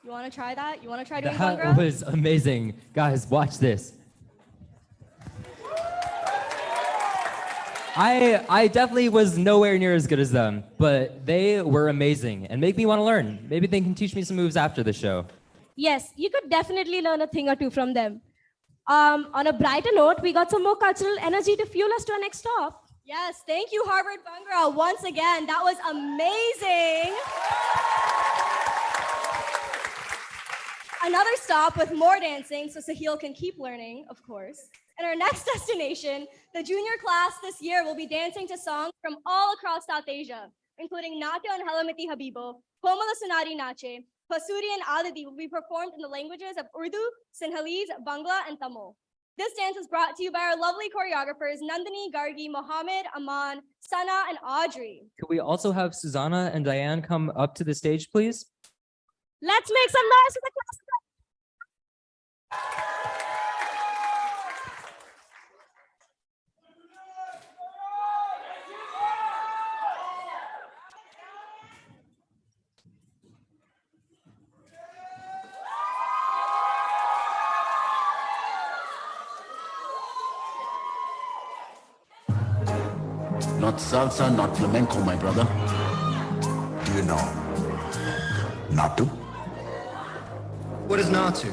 S5: You want to try that? You want to try doing
S11: That
S5: Bhangra?
S11: was amazing. Guys, watch this. I definitely was nowhere near as good as them, but they were amazing and make me want to learn. Maybe they can teach me some moves after the show.
S10: Yes, you could definitely learn a thing or two from them. On a brighter note, we got some more cultural energy to fuel us to our next stop.
S5: Yes, thank you, Harvard Bhangra, once again. That was amazing. Another stop with more dancing so Sahil can keep learning, of course. And our next destination, the junior class this year will be dancing to songs from all across South Asia, including Natya and Halamati Habibo, Komala Sunari Nache, Pasuri and Aditi will be performed in the languages of Urdu, Sinhalese, Bangla, and Tamil. This dance is brought to you by our lovely choreographers, Nandini, Gargi, Mohammed, Aman, Sana, and Audrey.
S11: Could we also have Susanna and Diane come up to the stage, please?
S10: Let's make some noise for the class.
S2: Not salsa, not flamenco, my brother. Do you know Natu?
S13: What is Natu?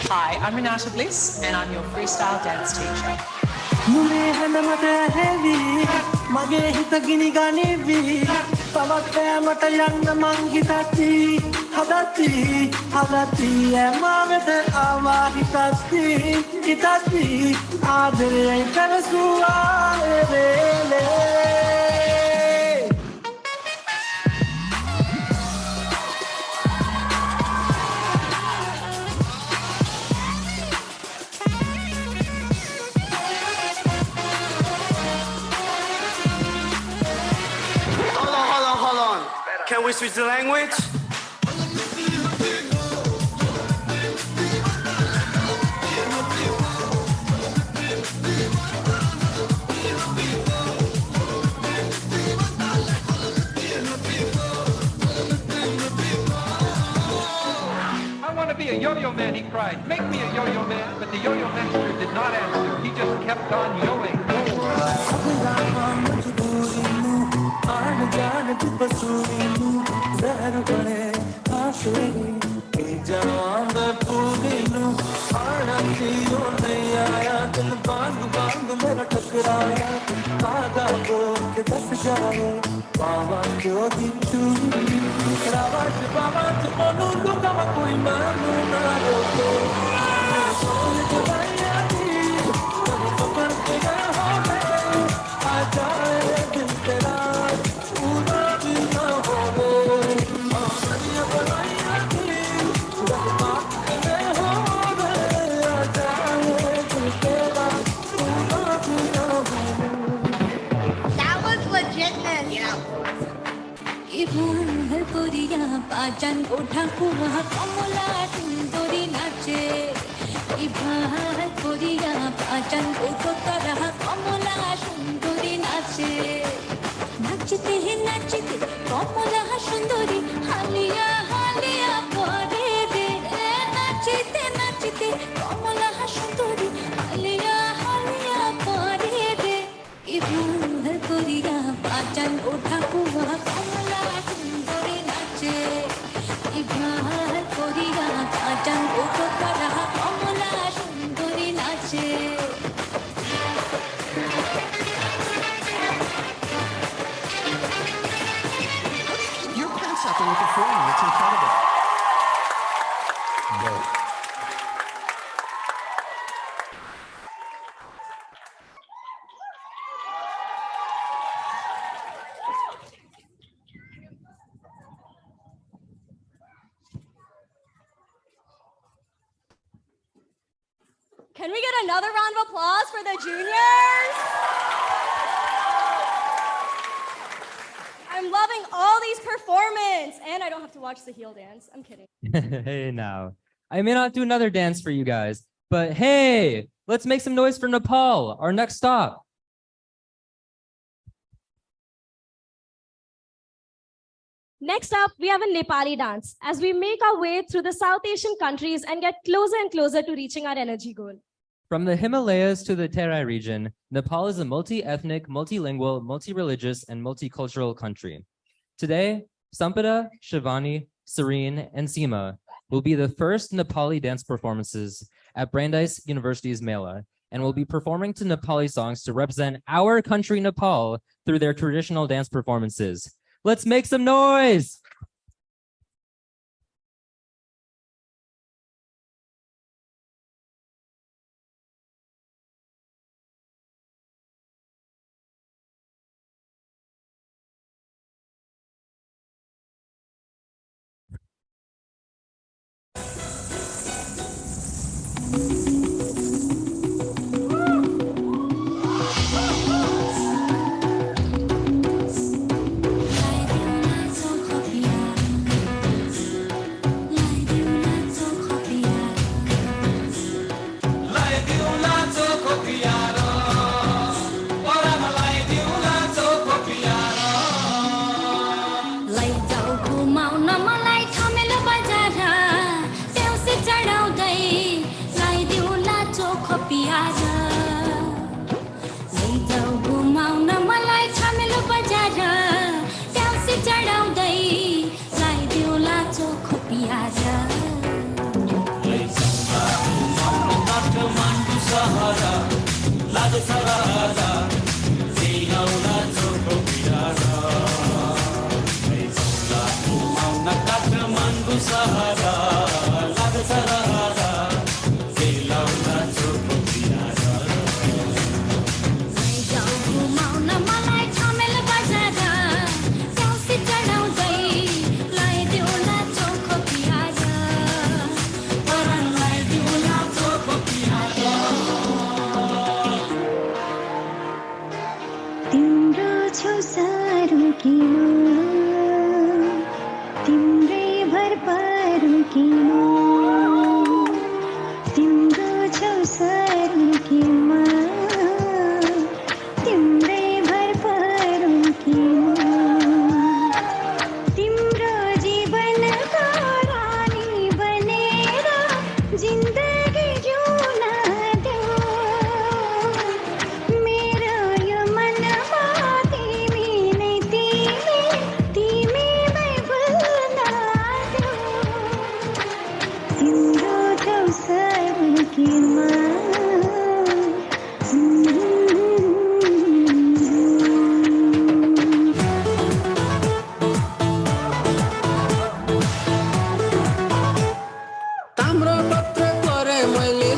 S22: Hi, I'm Renata Bliss, and I'm your freestyle dance teacher.
S8: we switch the language?
S12: I want to be a yo-yo man, he cried. Make me a yo-yo man. But the yo-yo master did not answer. He just kept on yoing.
S3: That was legitness. Yeah.
S23: পাঁচান ওঠা কুয়া কমলা সুন্দরী নাচে ইভার করিয়া পাঁচান ওঠো তারা কমলা সুন্দরী নাচে নাচতে নাচতে কমলা সুন্দরী হালিয়া হালিয়া পরে রে নাচতে নাচতে কমলা সুন্দরী হালিয়া হালিয়া পরে রে ইভার করিয়া পাঁচান ওঠা কুয়া কমলা সুন্দরী নাচে ইভার করিয়া পাঁচান ওঠো তারা কমলা সুন্দরী নাচে
S24: You're past something with the forming. It's incredible. Whoa.
S7: Can we get another round of applause for the juniors? I'm loving all these performances, and I don't have to watch the heel dance. I'm kidding.
S11: Hey now, I may not do another dance for you guys, but hey, let's make some noise for Nepal, our next stop.
S10: Next up, we have a Nepali dance as we make our way through the South Asian countries and get closer and closer to reaching our energy goal.
S11: From the Himalayas to the Terai region, Nepal is a multi-ethnic, multilingual, multi-religious, and multicultural country. Today, Sampada, Shivani, Serene, and Seema will be the first Nepali dance performances at Brandeis University's Mela, and will be performing to Nepali songs to represent our country, Nepal, through their traditional dance performances. Let's make some noise!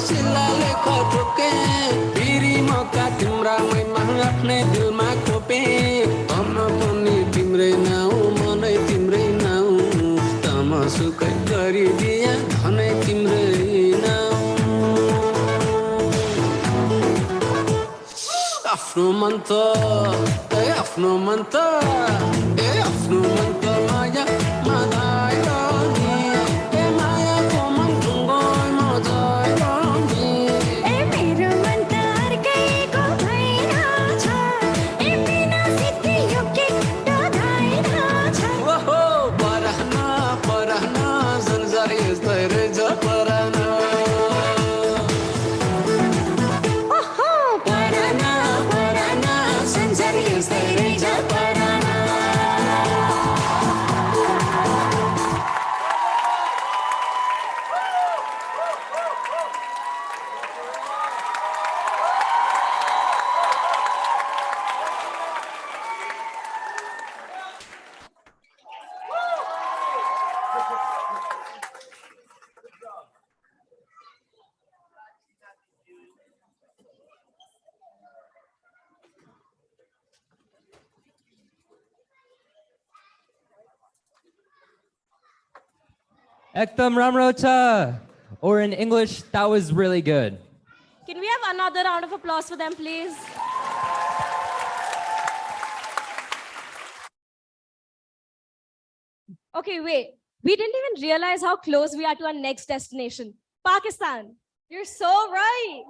S1: सिलाले खटोके फेरि मौका तिम्रा मैमा आफ्नै दिलमा खोपे अन्न पनि तिम्रै now मनै तिम्रै नाउ तमसुकै गरिदिया धनै तिम्रै नाउ आफ्नो मन त आफ्नो मन त आफ्नो मन त माया मदाइ नि माया को मन ढुङ्गोइ मजाइ नि
S3: मेरो मन त अर्कैको भइरहेछ बिना सिद्धि यो के डराइरहेछ
S1: ओहो परहन परहन संसार यस्तै रहेछ परहन
S3: ओहो परहन परहन संसार यस्तै रहेछ परहन
S11: Ekdam Ramrota. Or in English, that was really good.
S10: Can we have another round of applause for them, please? Okay, wait. We didn't even realize how close we are to our next destination, Pakistan.
S7: You're so right.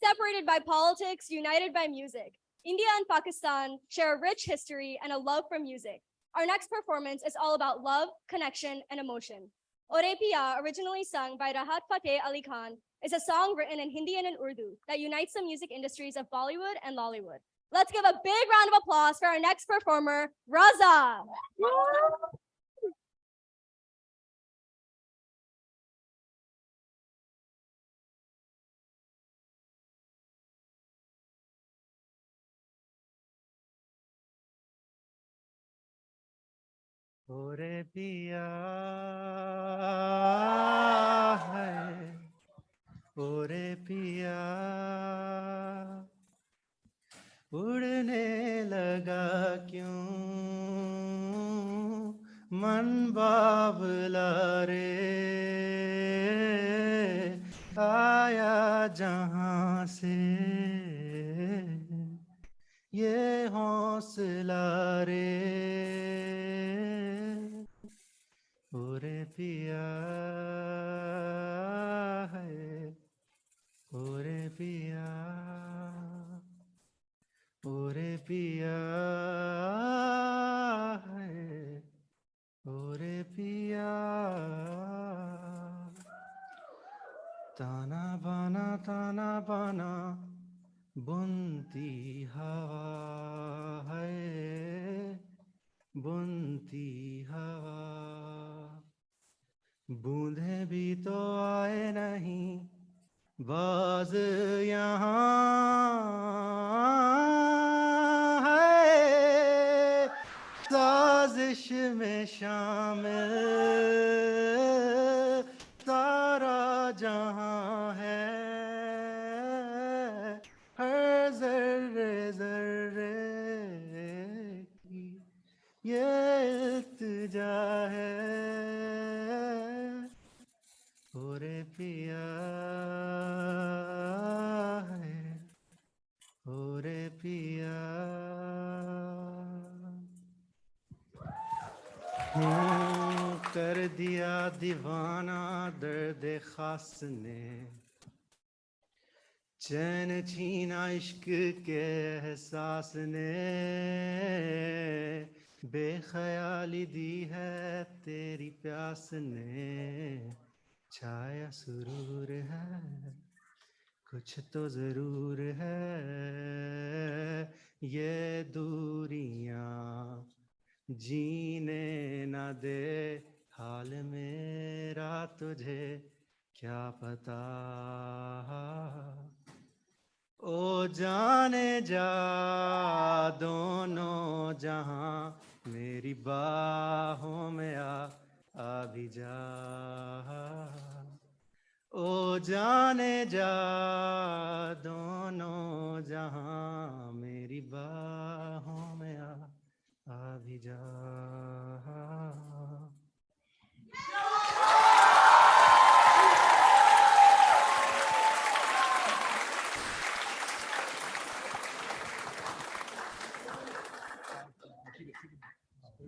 S7: Separated by politics, united by music. India and Pakistan share a rich history and a love for music. Our next performance is all about love, connection, and emotion. Aur Piya, originally sung by Rahat Fateh Ali Khan, is a song written in Hindi and in Urdu that unites the music industries of Bollywood and Lollywood. Let's give a big round of applause for our next performer, Raza.
S4: ओरे पिया है ओरे पिया उड़ने लगा क्यों मन बाबला रे आया जहां से ये हौसला रे ओरे पिया है ओरे पिया ओरे पिया है ओरे पिया ताना बाना बुनती हवा है बुनती हवा बूंदे भी तो आए नहीं बाज यहाँ है साजिश में शामिल सारा जहाँ है हर जर्रे जर्रे की ये इल्तिजा है ओरे पिया है ओरे पिया कर दिया दीवाना दर्द खास ने चैन छीना इश्क के एहसास ने बेख्याली दी है तेरी प्यास ने छाया सुरूर है कुछ तो जरूर है ये दूरियां जीने न दे हाल मेरा तुझे क्या पता ओ जाने जा दोनों जहां मेरी बाहों में आ भी जा ओ जाने जा दोनों जहां मेरी बाहों में आ भी जा.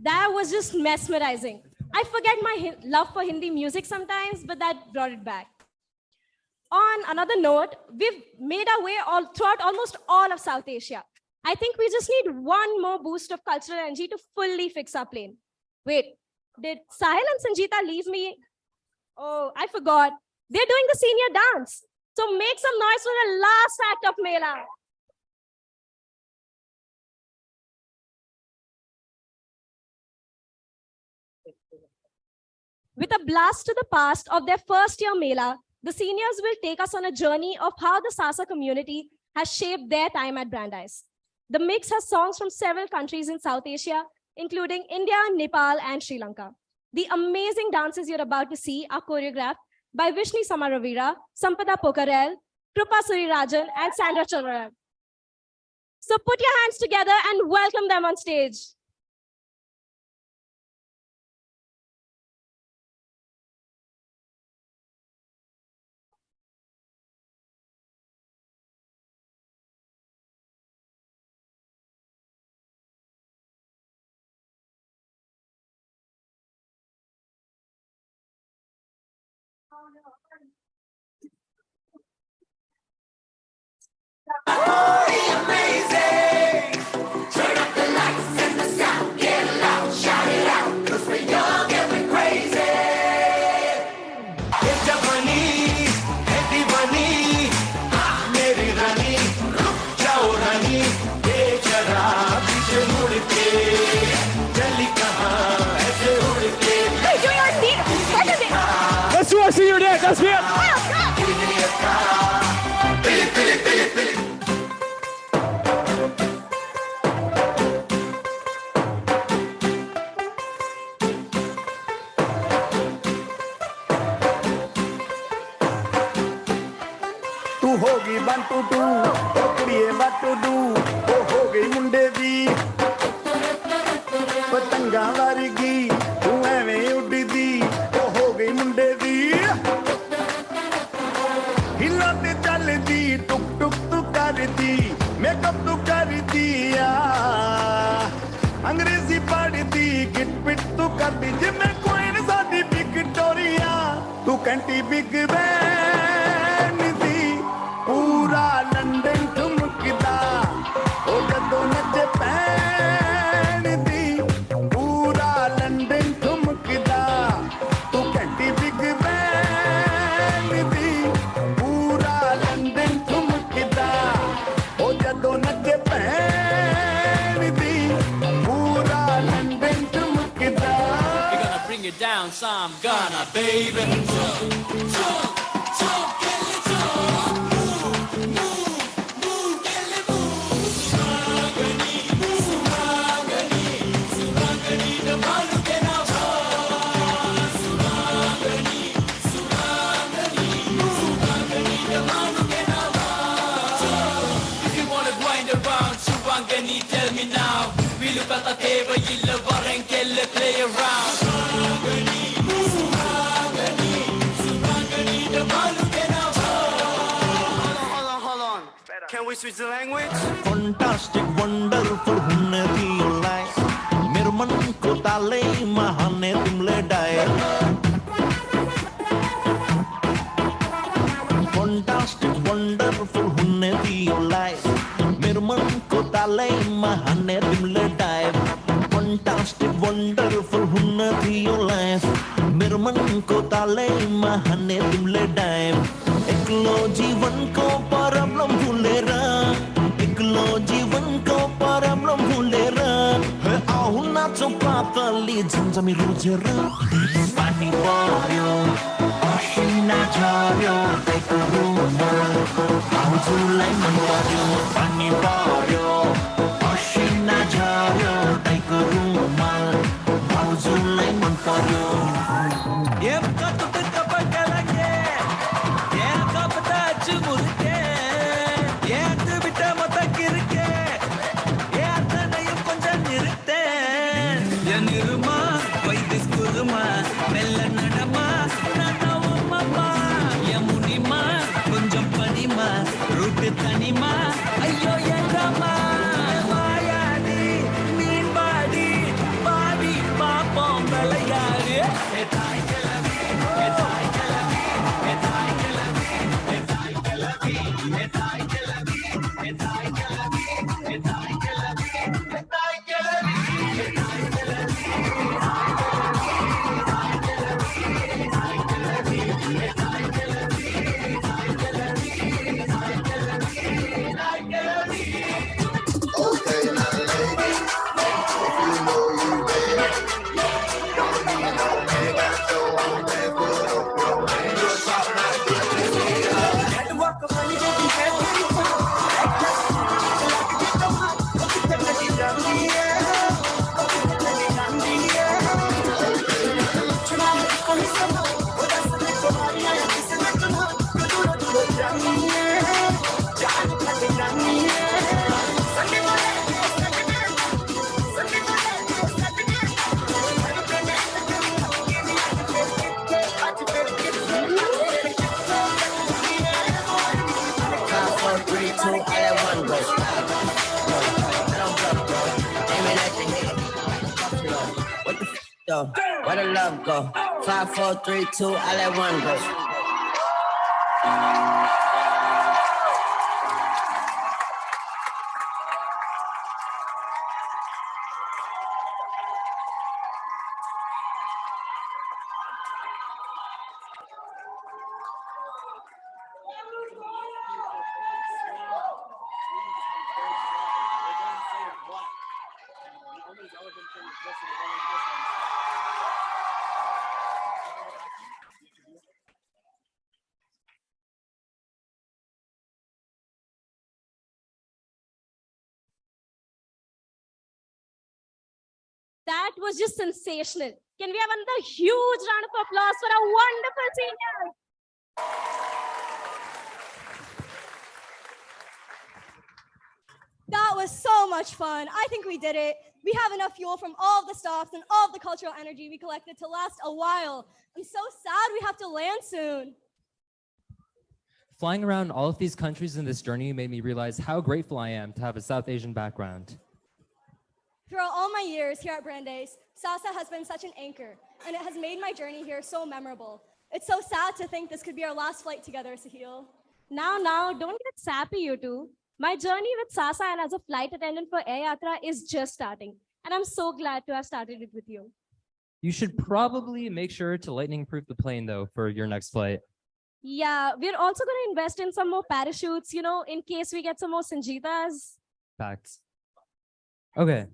S10: That was just mesmerizing. I forget my love for Hindi music sometimes, but that brought it back. On another note, we've made our way throughout almost all of South Asia. I think we just need one more boost of cultural energy to fully fix our plane. Wait, did Sahil and Sangeeta leave me? Oh, I forgot. They're doing the senior dance. So make some noise for the last act of Mela. With a blast to the past of their first year Mela, the seniors will take us on a journey of how the SASA community has shaped their time at Brandeis. The mix has songs from several countries in South Asia, including India, Nepal, and Sri Lanka. The amazing dances you're about to see are choreographed by Vishni Samaravira, Sampada Pokarel, Krupa Surirajan, and Sandra Chandra. So put your hands together and welcome them on stage.
S13: Amazing! Turn up the lights and the sound, get loud, shout it out, 'cause we're young and we're crazy. It's Japanese, hey Divani, Meri Rani, ruk jao Rani, ye jara piche mud ke, jali kahan aise ud ke.
S10: Hey, do your scene!
S14: Let's do our senior dance. Let's be it.
S13: तू होगी 1 2 2 ओ कुड़िए what to do ओ हो गई मुंडे दी पतंगा वारगी तू एवें उड़दी ओ हो गई मुंडे दी हिला ते चलदी टुक टुक तू करदी मेकअप तू करदी अंग्रेजी पढ़दी गिट पिट तू करदी जिमें क्वीन साडी विक्टोरिया तू कंटी बिग बैन दी पूरा लंदन ठुमकदा ओ जदों नचे पैन दी पूरा लंदन ठुमकदा तू कंटी बिग बैन दी पूरा लंदन ठुमकदा ओ जदों नचे पैन दी पूरा London ठुमकदा.
S1: We're gonna bring it down some, gonna baby. If you wanna wind around, Surangani, tell me now. We look at the table, you love and play around. Surangani, the Malu
S13: Hold on. Can we switch the language?
S8: Fantastic, wonderful, hunne diyo life. Mere man ko tale mahane tumle dae. Fantastic, wonderful, hunne diyo life. Mere man ko tale mahane tumle dae. Fantastic, wonderful, hunne diyo life. Mere man ko tale mahane tumle dae. एकलो जीवन को परम भूलेरा एकलो जीवन को परम भूलेरा हे आउ नाचो पातली झन्झमी रुझेर पानी पर्यो असिना झर्यो तैको रुमल आउजुलाई मन पर्यो पानी पर्यो असिना झर्यो तैको रुमल आउजुलाई मन पर्यो ये कतो त तपाईका लागि
S1: tanima ayyo yendama mayadi mean body body papom malayali etai kelavi etai kelavi etai kelavi etai kelavi etai kelavi etai kelavi etai kelavi etai kelavi
S13: Okay, now lady, if you know you ready, don't need no mega show, then put up your hand. You're top notch, good to see ya.
S1: Network of money they be getting fun. Like that, like to get them hot. Look at them, let it down the air. Look at them, let it down the air. Tonight, come here, some more. Oh, that's a little money, I am missing it tonight. You do not do it down the air. Down, let it down the air. Sunday morning, Sunday night. Sunday morning, Sunday night.
S15: Five, four, three, two, all at one go. Don't bluff, bro. Aiming at the head. What the f though? Where the love go? 5, 4, 3, 2, all at one go.
S10: That was just sensational. Can we have another huge round of applause for our wonderful seniors?
S5: That was so much fun. I think we did it. We have enough fuel from all of the stops and all of the cultural energy we collected to last a while. I'm so sad we have to land soon.
S11: Flying around all of these countries in this journey made me realize how grateful I am to have a South Asian background.
S5: Throughout all my years here at Brandeis, SASA has been such an anchor, and it has made my journey here so memorable. It's so sad to think this could be our last flight together, Sahil.
S10: Now, don't get sappy, you two. My journey with SASA and as a flight attendant for Air Yatra is just starting, and I'm so glad to have started it with you.
S11: You should probably make sure to lightning-proof the plane, though, for your next flight.
S10: Yeah, we're also going to invest in some more parachutes, you know, in case we get some more Sanjitas.
S11: Facts. Okay.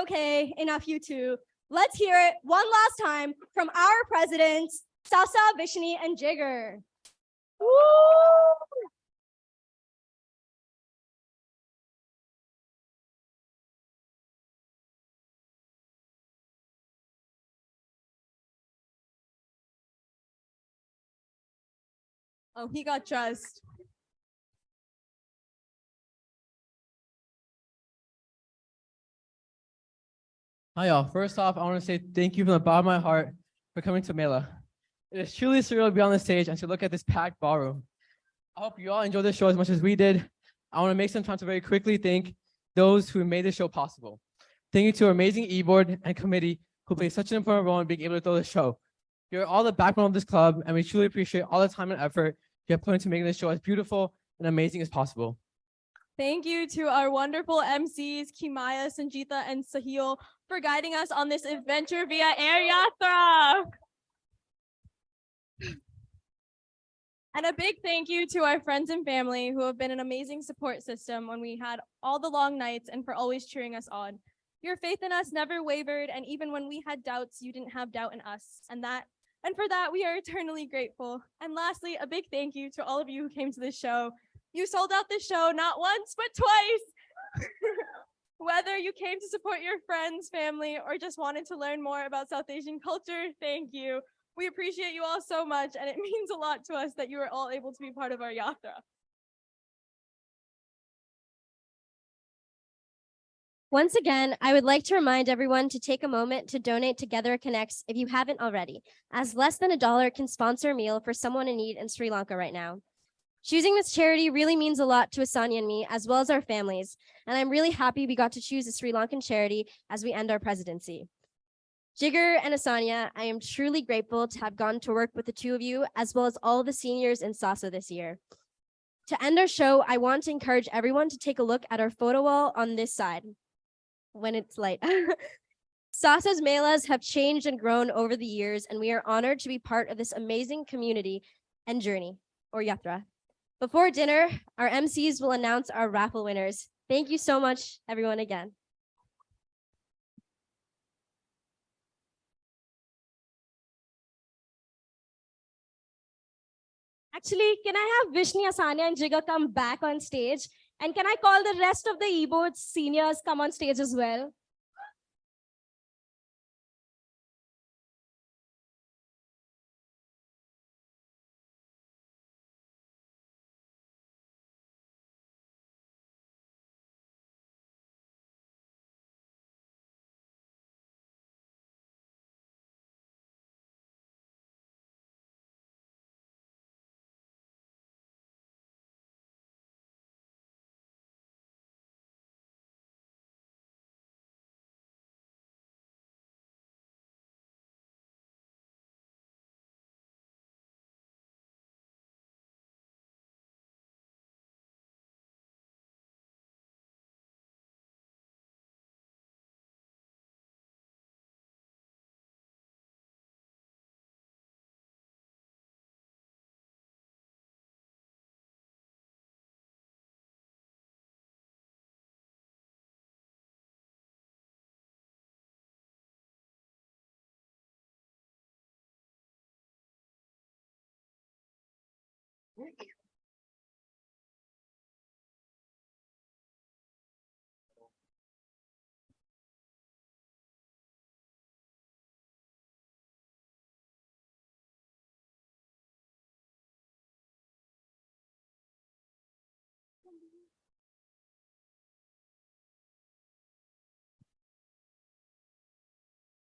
S5: Okay, enough you two. Let's hear it one last time from our presidents, SASA, Vishni, and Jigger. Woo!
S7: Oh, he got dressed.
S6: Hi, y'all. First off, I want to say thank you from the bottom of my heart for coming to Mela. It is truly surreal to be on the stage and to look at this packed ballroom. I hope you all enjoyed the show as much as we did. I want to make some time to very quickly thank those who made the show possible. Thank you to our amazing e-board and committee who played such an important role in being able to throw the show. You're all the backbone of this club, and we truly appreciate all the time and effort you have put into making this show as beautiful and amazing as possible.
S7: Thank you to our wonderful MCs, Kimaya, Sanjita, and Sahil for guiding us on this adventure via Air Yatra. And a big thank you to our friends and family who have been an amazing support system when we had all the long nights and for always cheering us on. Your faith in us never wavered, and even when we had doubts, you didn't have doubt in us. And for that, we are eternally grateful. And lastly, a big thank you to all of you who came to this show. You sold out this show not once, but twice. Whether you came to support your friends, family, or just wanted to learn more about South Asian culture, thank you. We appreciate you all so much, and it means a lot to us that you are all able to be part of our Yatra.
S5: Once again, I would like to remind everyone to take a moment to donate to Together Connects if you haven't already, as less than $1 can sponsor a meal for someone in need in Sri Lanka right now. Choosing this charity really means a lot to Asanya and me, as well as our families. And I'm really happy we got to choose a Sri Lankan charity as we end our presidency. Jigger and Asanya, I am truly grateful to have gone to work with the two of you, as well as all the seniors in SASA this year. To end our show, I want to encourage everyone to take a look at our photo wall on this side when it's light. SASA's Melas have changed and grown over the years, and we are honored to be part of this amazing community and journey, or Yatra. Before dinner, our MCs will announce our raffle winners. Thank you so much, everyone, again.
S10: Actually, can I have Vishni, Asanya, and Jiga come back on stage? And can I call the rest of the E-Board seniors come on stage as well?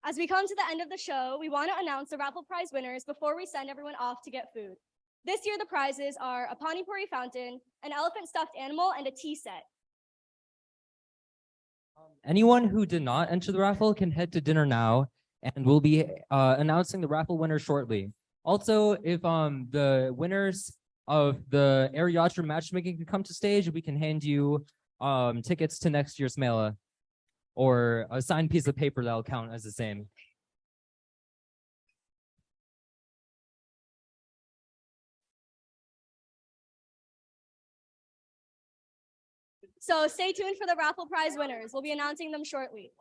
S10: As we come to the end of the show, we want to announce the raffle prize winners before we send everyone off to get food. This year, the prizes are a Pani Puri fountain, an elephant stuffed animal, and a tea set.
S11: Anyone who did not enter the raffle can head to dinner now, and we'll be announcing the raffle winner shortly. Also, if the winners of the Air Yatra matchmaking can come to stage, we can hand you tickets to next year's Mela, or a signed piece of paper that'll count as the same.
S10: So stay tuned for the raffle prize winners. We'll be announcing them shortly.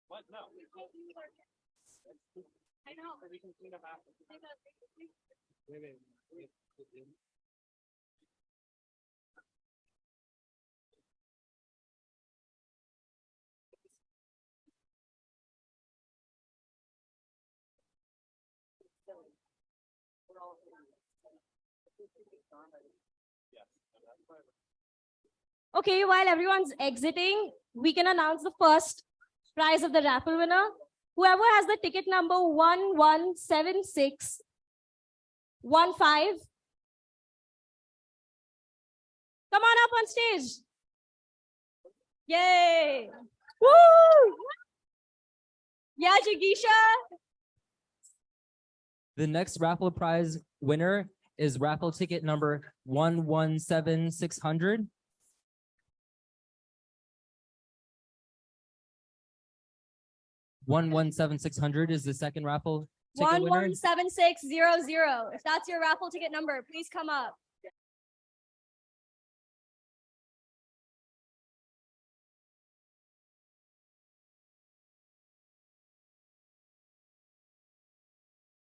S14: What? No. I know. We can clean up after. Wait.
S10: Okay, while everyone's exiting, we can announce the first prize of the raffle winner. Whoever has the ticket number 117615, come on up on stage. Yay! Woo! Yeah, Jigisha.
S11: The next raffle prize winner is raffle ticket number 117600. $117,600 is the second raffle ticket winner.
S10: 117600. If that's your raffle ticket number, please come up.